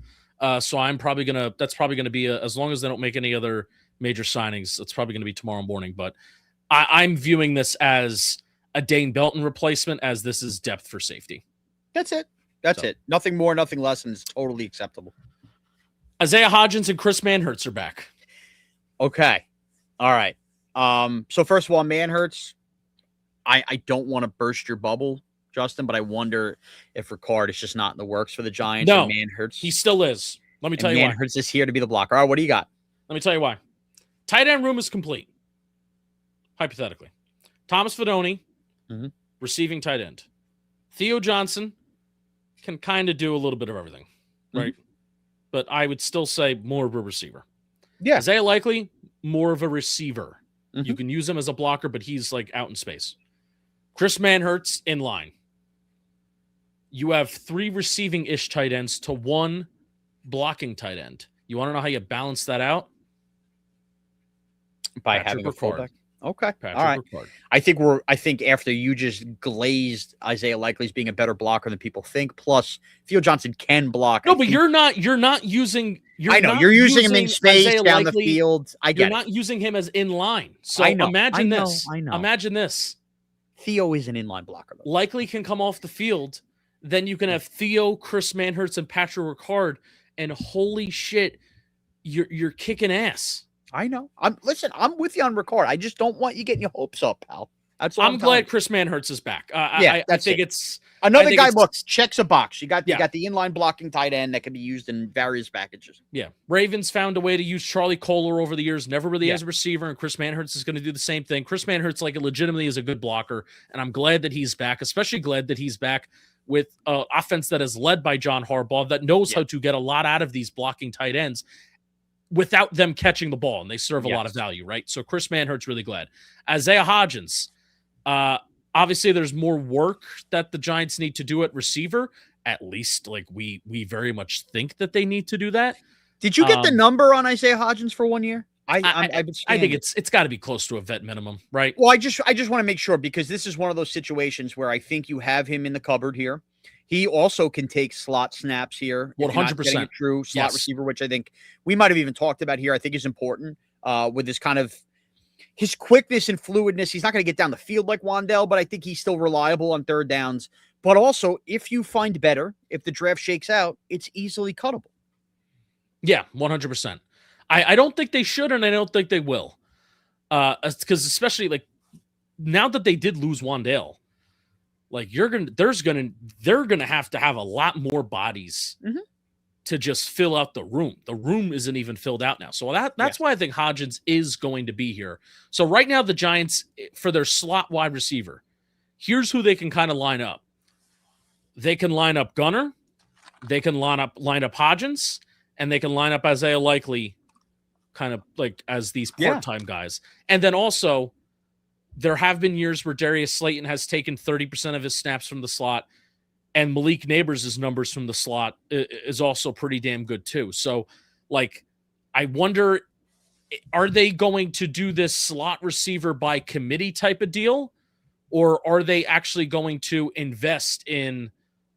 So that's probably going to be as long as they don't make any other major signings, it's probably going to be tomorrow morning. But I'm viewing this as a Dane Belton replacement, as this is depth for safety. That's it. That's it. Nothing more, nothing less, and it's totally acceptable. Isaiah Hodgins and Chris Manhertz are back. Okay. All right. So first of all, Manhertz, I don't want to burst your bubble, Justin, but I wonder if Ricard is just not in the works for the Giants. No, and Manhertz. He still is. Let me tell you why. Manhertz is here to be the blocker. All right, what do you got? Let me tell you why. Tight end room is complete. Hypothetically. Thomas Fidone, receiving tight end. Theo Johnson can kind of do a little bit of everything, right? But I would still say more of a receiver. Yeah. Isaiah Likely, more of a receiver. You can use him as a blocker, but he's like out in space. Chris Manhertz in line. You have 3 receiving-ish tight ends to 1 blocking tight end. You want to know how you balance that out? By Patrick having a Ricard. fullback. Okay. Patrick All right. Ricard. I think after you just glazed Isaiah Likely as being a better blocker than people think, plus Theo Johnson can block. No, but you're not using I know you're using him in space Isaiah down Likely, the field. I get You're not using him as in line. So I know, imagine I know, this. I know. Imagine this. Theo is an inline blocker. Though. Likely can come off the field. Then you can have Theo, Chris Manhertz, and Patrick Ricard. And holy shit, you're kicking ass. I know. I'm with you on Ricard. I just don't want you getting your hopes up, pal. That's all I'm glad Chris Manhertz is back. I think it's another guy. Look, checks a box. You got the inline blocking tight end that can be used in various packages. Yeah, Ravens found a way to use Charlie Kohler over the years, never really as a receiver, and Chris Manhertz is going to do the same thing. Chris Manhertz, legitimately is a good blocker, and I'm glad that he's back. Especially glad that he's back with an offense that is led by John Harbaugh that knows how to get a lot out of these blocking tight ends without them catching the ball, and they serve a lot of value, right? So Chris Manhertz, really glad. Isaiah Hodgins. Obviously, there's more work that the Giants need to do at receiver. At least, we very much think that they need to do that. Did you get the number on Isaiah Hodgins for 1 year? I think it's got to be close to a vet minimum, right? Well, I just want to make sure because this is one of those situations where I think you have him in the cupboard here. He also can take slot snaps here. 100% true slot receiver, which I think we might have even talked about here. I think is important with this kind of. His quickness and fluidness, he's not going to get down the field like Wan'dale, but I think he's still reliable on third downs. But also, if you find better, if the draft shakes out, it's easily cuttable. Yeah, 100%. I don't think they should, and I don't think they will. Because especially now that they did lose Wan'dale, they're gonna have to have a lot more bodies to just fill out the room. The room isn't even filled out now. So that's why I think Hodgins is going to be here. So right now, the Giants, for their slot wide receiver, here's who they can kind of line up. They can line up Gunner, they can line up Hodgins, and they can line up Isaiah Likely kind of as these part-time guys. And then also, there have been years where Darius Slayton has taken 30% of his snaps from the slot, and Malik Neighbors' numbers from the slot is also pretty damn good too. So, I wonder, are they going to do this slot receiver by committee type of deal, or are they actually going to invest in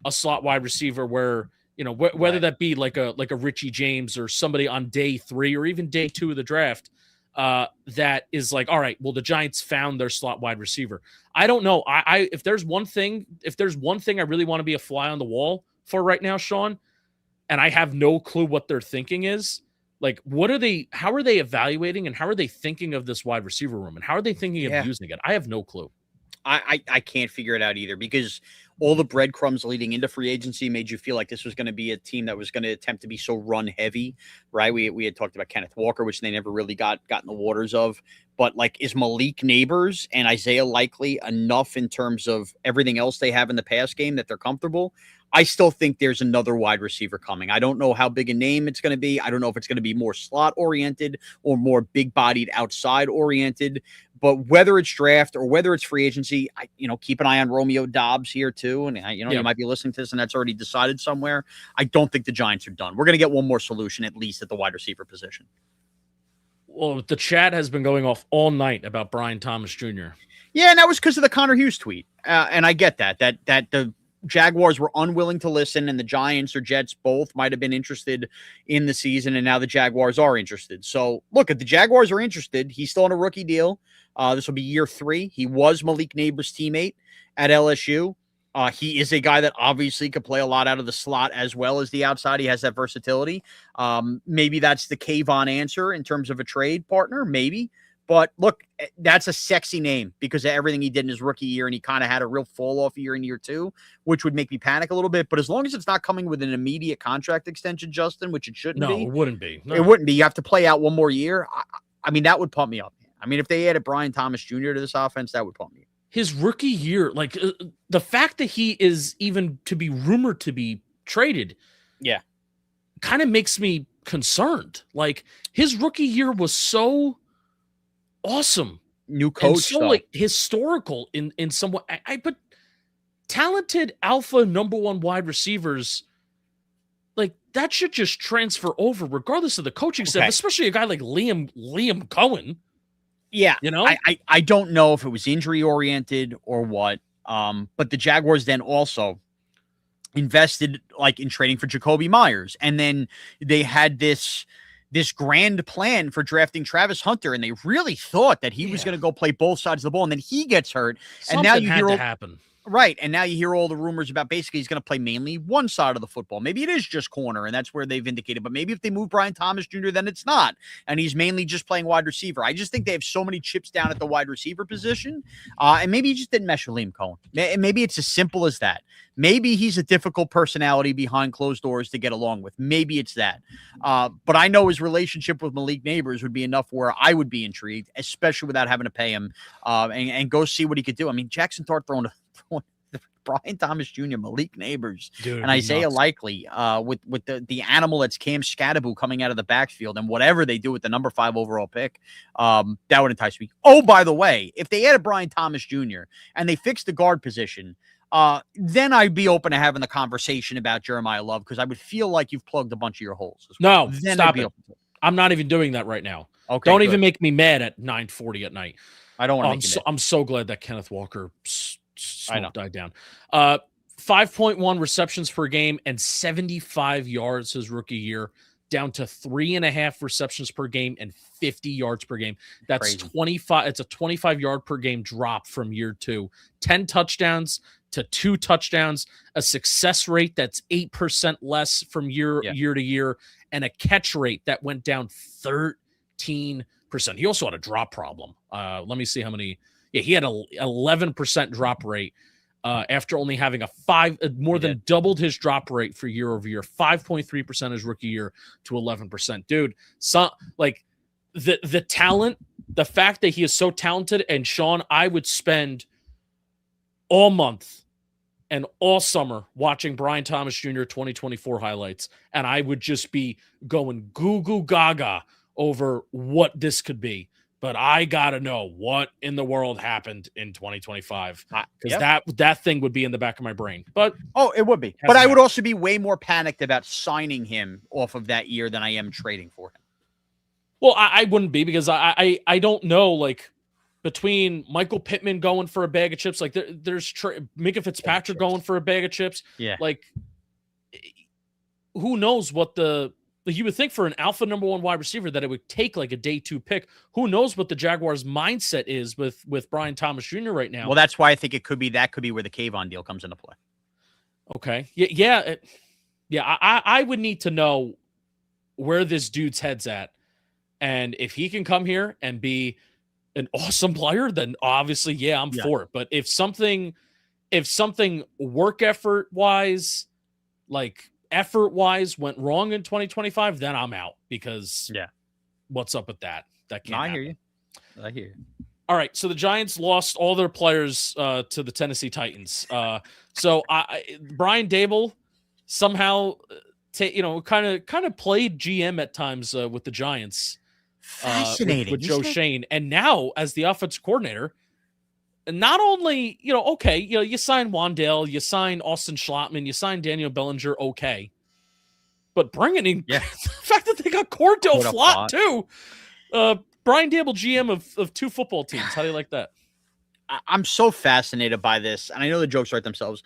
a slot wide receiver where, whether that be like a Richie James or somebody on day 3 or even day 2 of the draft, that is all right, well, the Giants found their slot wide receiver. I don't know. If there's one thing I really want to be a fly on the wall for right now, Shaun, and I have no clue what their thinking is, how are they evaluating and how are they thinking of this wide receiver room and how are they thinking of using it? I have no clue. I can't figure it out either because all the breadcrumbs leading into free agency made you feel like this was going to be a team that was going to attempt to be so run heavy, right? We had talked about Kenneth Walker, which they never really got in the waters of. But is Malik Neighbors and Isaiah Likely enough in terms of everything else they have in the pass game that they're comfortable? I still think there's another wide receiver coming. I don't know how big a name it's going to be. I don't know if it's going to be more slot oriented or more big bodied outside oriented, but whether it's draft or whether it's free agency, keep an eye on Romeo Dobbs here too. And you might be listening to this and that's already decided somewhere. I don't think the Giants are done. We're going to get one more solution at least at the wide receiver position. Well, the chat has been going off all night about Brian Thomas Jr. Yeah. And that was because of the Connor Hughes tweet. And I get that the Jaguars were unwilling to listen, and the Giants or Jets both might have been interested in the season, and now the Jaguars are interested. So, look, if the Jaguars are interested, he's still on a rookie deal. This will be year 3. He was Malik Neighbors' teammate at LSU. He is a guy that obviously could play a lot out of the slot as well as the outside. He has that versatility. Maybe that's the Kayvon answer in terms of a trade partner, maybe. But look, that's a sexy name because of everything he did in his rookie year, and he kind of had a real fall-off year in year 2, which would make me panic a little bit. But as long as it's not coming with an immediate contract extension, Justin, which it shouldn't be. No, it wouldn't be. No. It wouldn't be. You have to play out one more year. I mean, that would pump me up. I mean, if they added Brian Thomas Jr. to this offense, that would pump me up. His rookie year, the fact that he is even to be rumored to be traded, kind of makes me concerned. His rookie year was so awesome. new coach. And so, like, historical in some way. I put talented alpha number one wide receivers, like, that should just transfer over regardless of the coaching staff, especially a guy like Liam Cohen. Yeah. You know, I don't know if it was injury oriented or what. But the Jaguars then also invested like in trading for Jacoby Myers. And then they had this grand plan for drafting Travis Hunter. And they really thought that he was going to go play both sides of the ball. And then he gets hurt. Something and now you had hear to happen. Right. And now you hear all the rumors about basically he's going to play mainly one side of the football. Maybe it is just corner, and that's where they've indicated. But maybe if they move Brian Thomas Jr., then it's not. And he's mainly just playing wide receiver. I just think they have so many chips down at the wide receiver position. And maybe he just didn't mesh with Liam Cohen. Maybe it's as simple as that. Maybe he's a difficult personality behind closed doors to get along with. Maybe it's that. But I know his relationship with Malik Neighbors would be enough where I would be intrigued, especially without having to pay him and go see what he could do. I mean, Jackson Dart throwing Brian Thomas Jr., Malik Neighbors, and Isaiah Likely with the animal that's Cam Scatteraboo coming out of the backfield, and whatever they do with the number 5 overall pick, that would entice me. Oh, by the way, if they added Brian Thomas Jr. and they fixed the guard position, then I'd be open to having the conversation about Jeremiah Love, because I would feel like you've plugged a bunch of your holes. No, then stop it. I'm not even doing that right now. Okay, don't even make me mad at 9:40 at night. I don't want to. I'm so glad that Kenneth Walker died down. 5.1 receptions per game and 75 yards his rookie year, down to 3.5 receptions per game and 50 yards per game. That's crazy. 25. It's a 25-yard per game drop from year 2. 10 touchdowns to 2 touchdowns, a success rate that's 8% less from year to year, and a catch rate that went down 13%. He also had a drop problem. Let me see how many. Yeah, he had an 11% drop rate after only having more than doubled his drop rate for year over year, 5.3% his rookie year to 11%. Dude, like the talent, the fact that he is so talented, and Shaun, I would spend all month and all summer watching Brian Thomas Jr. 2024 highlights, and I would just be going goo goo gaga over what this could be. But I got to know what in the world happened in 2025, because that thing would be in the back of my brain. But it would be. But I would also be way more panicked about signing him off of that year than I am trading for him. Well, I wouldn't be, because I don't know, like, between Michael Pittman going for a bag of chips, like there's Minka Fitzpatrick going for a bag of chips. Yeah. Like, who knows what you would think for an alpha number 1 wide receiver that it would take like a day 2 pick. Who knows what the Jaguars' mindset is with Brian Thomas Jr. right now? Well, that's why I think it could be where the Kayvon deal comes into play. Okay. Yeah. I would need to know where this dude's head's at. And if he can come here and be an awesome player, then obviously, I'm for it. But if something work effort wise, like effort wise, went wrong in 2025, then I'm out, because what's up with that? That can't happen. I hear you. All right, so the Giants lost all their players to the Tennessee Titans. So Brian Daboll somehow kind of played GM at times with the Giants. Fascinating. With Joe Shane, and now as the offensive coordinator, and not only you sign Wan'dale, you sign Austin Schlottman, you sign Daniel Bellinger, but bringing in the fact that they got Cordell Flott too. Brian Daboll, GM of 2 football teams. How do you like that? I'm so fascinated by this, and I know the jokes write themselves.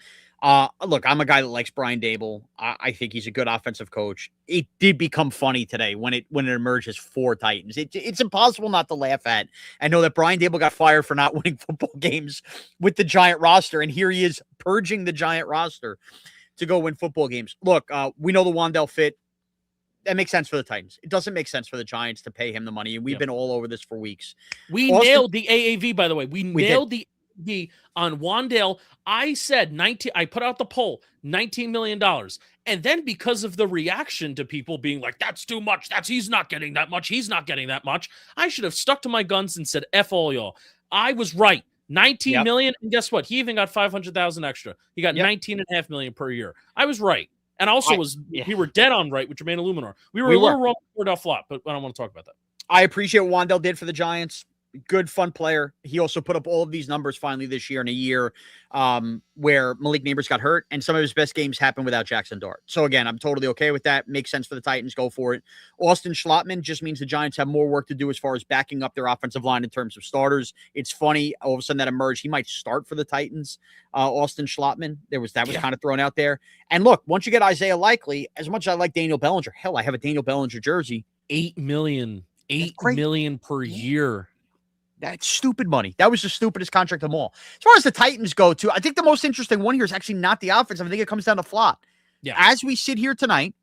Look, I'm a guy that likes Brian Daboll. I think he's a good offensive coach. It did become funny today when it emerged as 4 Titans. It's impossible not to laugh at. I know that Brian Daboll got fired for not winning football games with the Giant roster, and here he is purging the Giant roster to go win football games. Look, we know the Wan'dale fit. That makes sense for the Titans. It doesn't make sense for the Giants to pay him the money, and we've been all over this for weeks. We nailed the AAV, by the way. We nailed the on Wan'dale. I said 19. I put out the poll, $19 million. And then because of the reaction to people being like, that's too much. He's not getting that much. He's not getting that much. I should have stuck to my guns and said, F all y'all. I was right. 19 million. And guess what? He even got 500,000 extra. He got 19.5 million per year. I was right. And also we were dead on right with Jermaine Eluemunor. We were a little wrong with Cordell Flott, but I don't want to talk about that. I appreciate what Wan'dale did for the Giants. Good, fun player. He also put up all of these numbers finally this year in a year where Malik Neighbors got hurt, and some of his best games happened without Jackson Dart. So again, I'm totally okay with that. Makes sense for the Titans. Go for it. Austin Schlottman just means the Giants have more work to do as far as backing up their offensive line in terms of starters. It's funny, all of a sudden that emerged. He might start for the Titans. Austin Schlottman. That was kind of thrown out there. And look, once you get Isaiah Likely, as much as I like Daniel Bellinger, hell, I have a Daniel Bellinger jersey. $8 million per year. That's stupid money. That was the stupidest contract of them all. As far as the Titans go, too, I think the most interesting one here is actually not the offense. I think it comes down to Flott. Yeah. As we sit here tonight,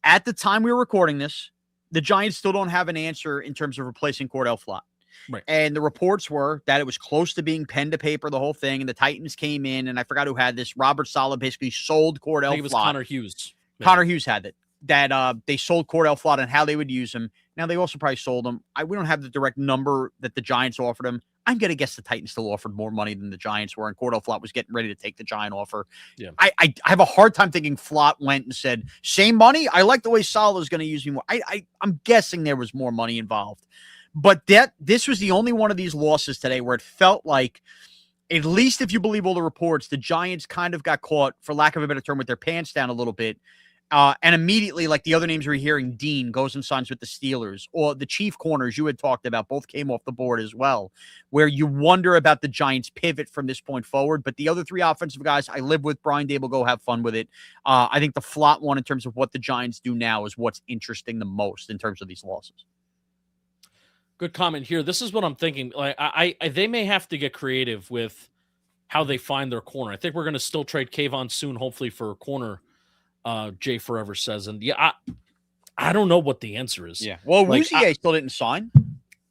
at the time we were recording this, the Giants still don't have an answer in terms of replacing Cordell Flott. Right. And the reports were that it was close to being pen to paper, the whole thing. And the Titans came in, and I forgot who had this. Robert Saleh basically sold Cordell Flott. I think it was Connor Hughes. Connor Hughes had it. That they sold Cordell Flott and how they would use him. Now, they also probably sold him. We don't have the direct number that the Giants offered him. I'm going to guess the Titans still offered more money than the Giants were, and Cordell Flott was getting ready to take the Giant offer. Yeah. I have a hard time thinking Flott went and said, same money? I like the way Saleh is going to use me more. I'm guessing there was more money involved. But this was the only one of these losses today where it felt like, at least if you believe all the reports, the Giants kind of got caught, for lack of a better term, with their pants down a little bit. And immediately, like the other names we're hearing, Dean goes and signs with the Steelers, or the chief corners you had talked about, both came off the board as well, where you wonder about the Giants' pivot from this point forward. But the other three offensive guys, I live with. Brian Daboll, go have fun with it. I think the Flott one, in terms of what the Giants do now, is what's interesting the most in terms of these losses. Good comment here. This is what I'm thinking. Like, they may have to get creative with how they find their corner. I think we're going to still trade Kayvon soon, hopefully, for a corner. Jay Forever says, and I don't know what the answer is. Yeah, well, Awuzie still didn't sign.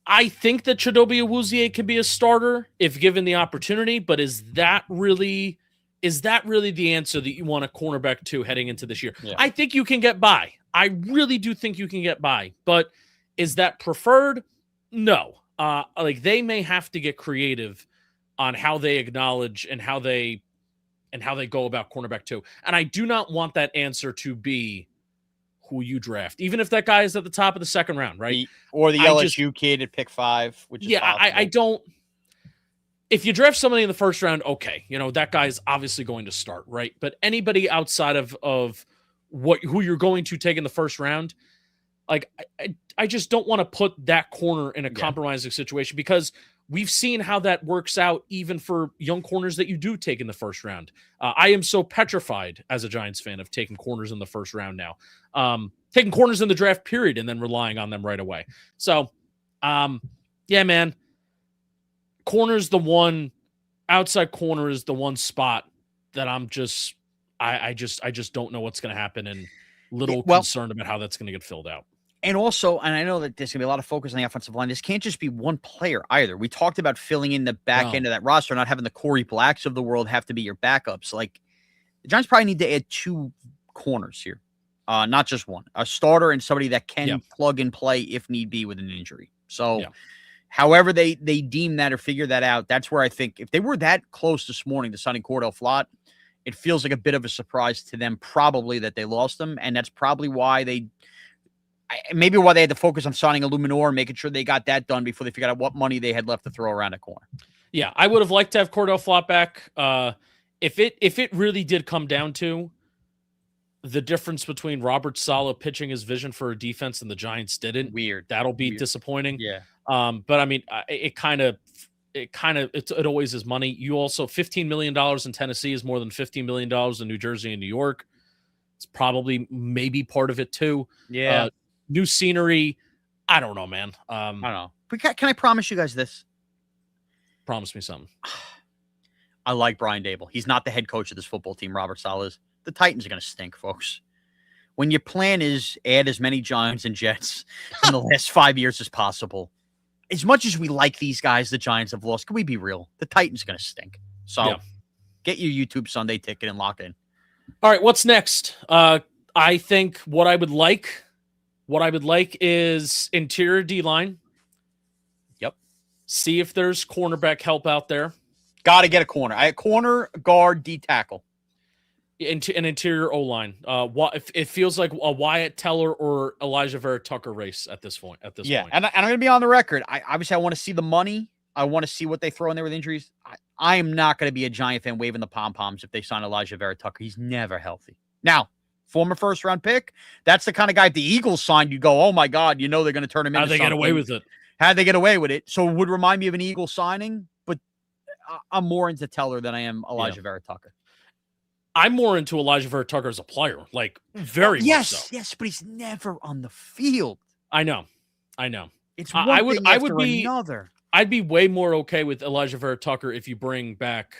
I think that Chidobe Awuzie can be a starter if given the opportunity, but is that really the answer that you want a cornerback to heading into this year? Yeah. I think you can get by. I really do think you can get by, but is that preferred? No. Like, they may have to get creative on how they acknowledge and how they go about cornerback too. And I do not want that answer to be who you draft, even if that guy is at the top of the second round, right? Or the LSU kid at pick 5, which is I don't. If you draft somebody in the first round, okay, that guy's obviously going to start, right? But anybody outside of who you're going to take in the first round, like I just don't want to put that corner in a compromising situation, because we've seen how that works out even for young corners that you do take in the first round. I am so petrified as a Giants fan of taking corners in the first round now. Taking corners in the draft period and then relying on them right away. So, yeah, man. Corner's the one, outside corner is the one spot that I'm just, I just don't know what's going to happen, and concerned about how that's going to get filled out. And also, and I know that there's going to be a lot of focus on the offensive line, this can't just be one player either. We talked about filling in the back end of that roster, not having the Corey Blacks of the world have to be your backups. Like, the Giants probably need to add 2 corners here, not just one. A starter and somebody that can plug and play if need be with an injury. So however they deem that or figure that out, that's where I think if they were that close this morning to signing Cordell Flott, it feels like a bit of a surprise to them probably that they lost him. And that's probably why they had to focus on signing Eluemunor and making sure they got that done before they figured out what money they had left to throw around a corner. Yeah, I would have liked to have Cordell Flott back. If it really did come down to the difference between Robert Saleh pitching his vision for a defense and the Giants didn't, that'll be disappointing. Yeah. But I mean, it always is money. You also, $15 million in Tennessee is more than $15 million in New Jersey and New York. It's probably maybe part of it too. Yeah. New scenery. I don't know, man. I don't know. But can I promise you guys this? Promise me something. I like Brian Daboll. He's not the head coach of this football team. Robert Saleh is. The Titans are going to stink, folks. When your plan is add as many Giants and Jets in the last 5 years as possible, as much as we like these guys the Giants have lost, can we be real? The Titans are going to stink. So get your YouTube Sunday ticket and lock in. All right, what's next? I think what I would like is interior D-line. Yep. See if there's cornerback help out there. Got to get a corner. Corner, guard, D tackle. An interior O-line. It feels like a Wyatt Teller or Elijah Vera Tucker race at this point. And I'm going to be on the record. I want to see the money. I want to see what they throw in there with injuries. I am not going to be a Giant fan waving the pom-poms if they sign Elijah Vera Tucker. He's never healthy. Now, former first-round pick, that's the kind of guy if the Eagles signed, you go, oh, my God, they're going to turn him into How'd they get away with it? How'd they get away with it? So it would remind me of an Eagles signing, but I'm more into Teller than I am Elijah Vera Tucker. I'm more into Elijah Vera Tucker as a player, like very much so. Yes, but he's never on the field. I know. It's one thing after another. I'd be way more okay with Elijah Vera Tucker if you bring back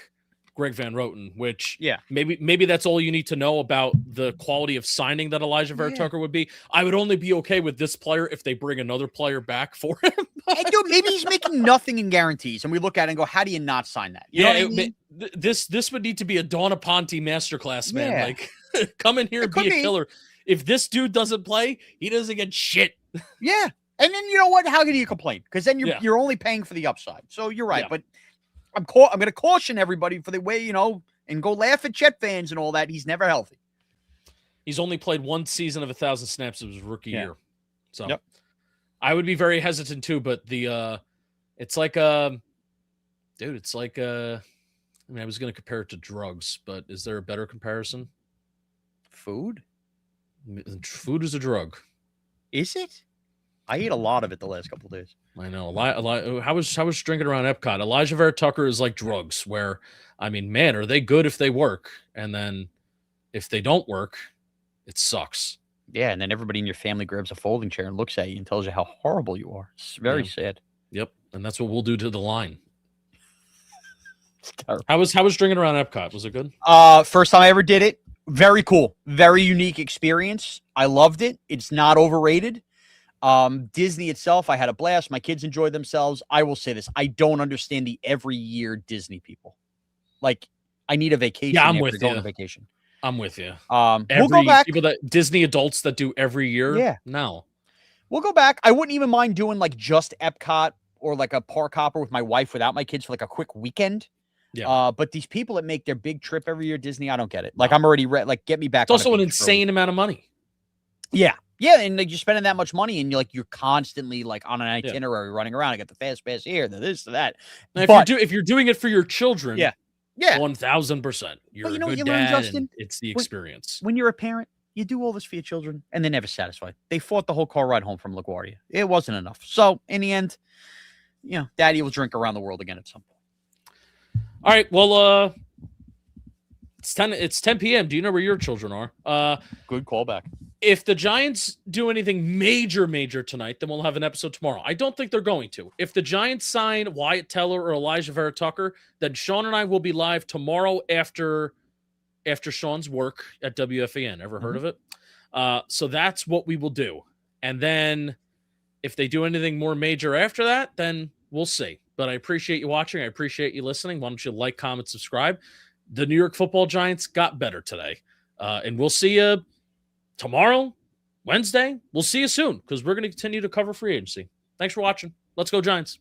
Greg Van Roten, which maybe that's all you need to know about the quality of signing that Elijah Vera Tucker would be. I would only be okay with this player if they bring another player back for him. And dude, maybe he's making nothing in guarantees, and we look at it and go, how do you not sign that? You know what I mean? This would need to be a Dawn Aponte masterclass, man. Like, come in here and be a killer. If this dude doesn't play, he doesn't get shit. Yeah. And then you know what? How can you complain? Because then you're only paying for the upside. So you're right. Yeah. But I'm going to caution everybody for the way, and go laugh at Jet fans and all that. He's never healthy. He's only played one season of 1,000 snaps of his rookie year. So I would be very hesitant too, but it's like, dude, it's like, I was going to compare it to drugs, but is there a better comparison? Food? Food is a drug. Is it? I ate a lot of it the last couple of days. I know. I was drinking around Epcot. Elijah Vera Tucker is like drugs where, man, are they good if they work? And then if they don't work, it sucks. Yeah, and then everybody in your family grabs a folding chair and looks at you and tells you how horrible you are. It's very sad. Yep, and that's what we'll do to the line. It's terrible. How was drinking around Epcot? Was it good? First time I ever did it. Very cool. Very unique experience. I loved it. It's not overrated. Disney itself, I had a blast. My kids enjoyed themselves. I will say this. I don't understand the every year Disney people. Like, I need a vacation. Yeah, I'm with you. On vacation. I'm with you. We'll go back. People that Disney adults that do every year. Yeah. No. We'll go back. I wouldn't even mind doing like just Epcot or like a park hopper with my wife without my kids for like a quick weekend. Yeah. But these people that make their big trip every year, Disney, I don't get it. Like, I'm already like, get me back. It's also an insane amount of money. Yeah. Yeah, and like you're spending that much money, and you're constantly like on an itinerary running around. I got the fast pass here, the this, the that. Now, if you're doing it for your children, 1,000%. You're a good dad, Justin? And it's the experience. When you're a parent, you do all this for your children, and they're never satisfied. They fought the whole car ride home from LaGuardia. It wasn't enough. So in the end, Daddy will drink around the world again at some point. All right. Well, it's 10 p.m. Do you know where your children are? Good callback. If the Giants do anything major tonight, then we'll have an episode tomorrow. I don't think they're going to. If the Giants sign Wyatt Teller or Elijah Vera Tucker, then Shaun and I will be live tomorrow after Shaun's work at WFAN. Ever heard of it? So that's what we will do. And then if they do anything more major after that, then we'll see. But I appreciate you watching. I appreciate you listening. Why don't you like, comment, subscribe? The New York Football Giants got better today. And we'll see you tomorrow, Wednesday. We'll see you soon because we're going to continue to cover free agency. Thanks for watching. Let's go, Giants.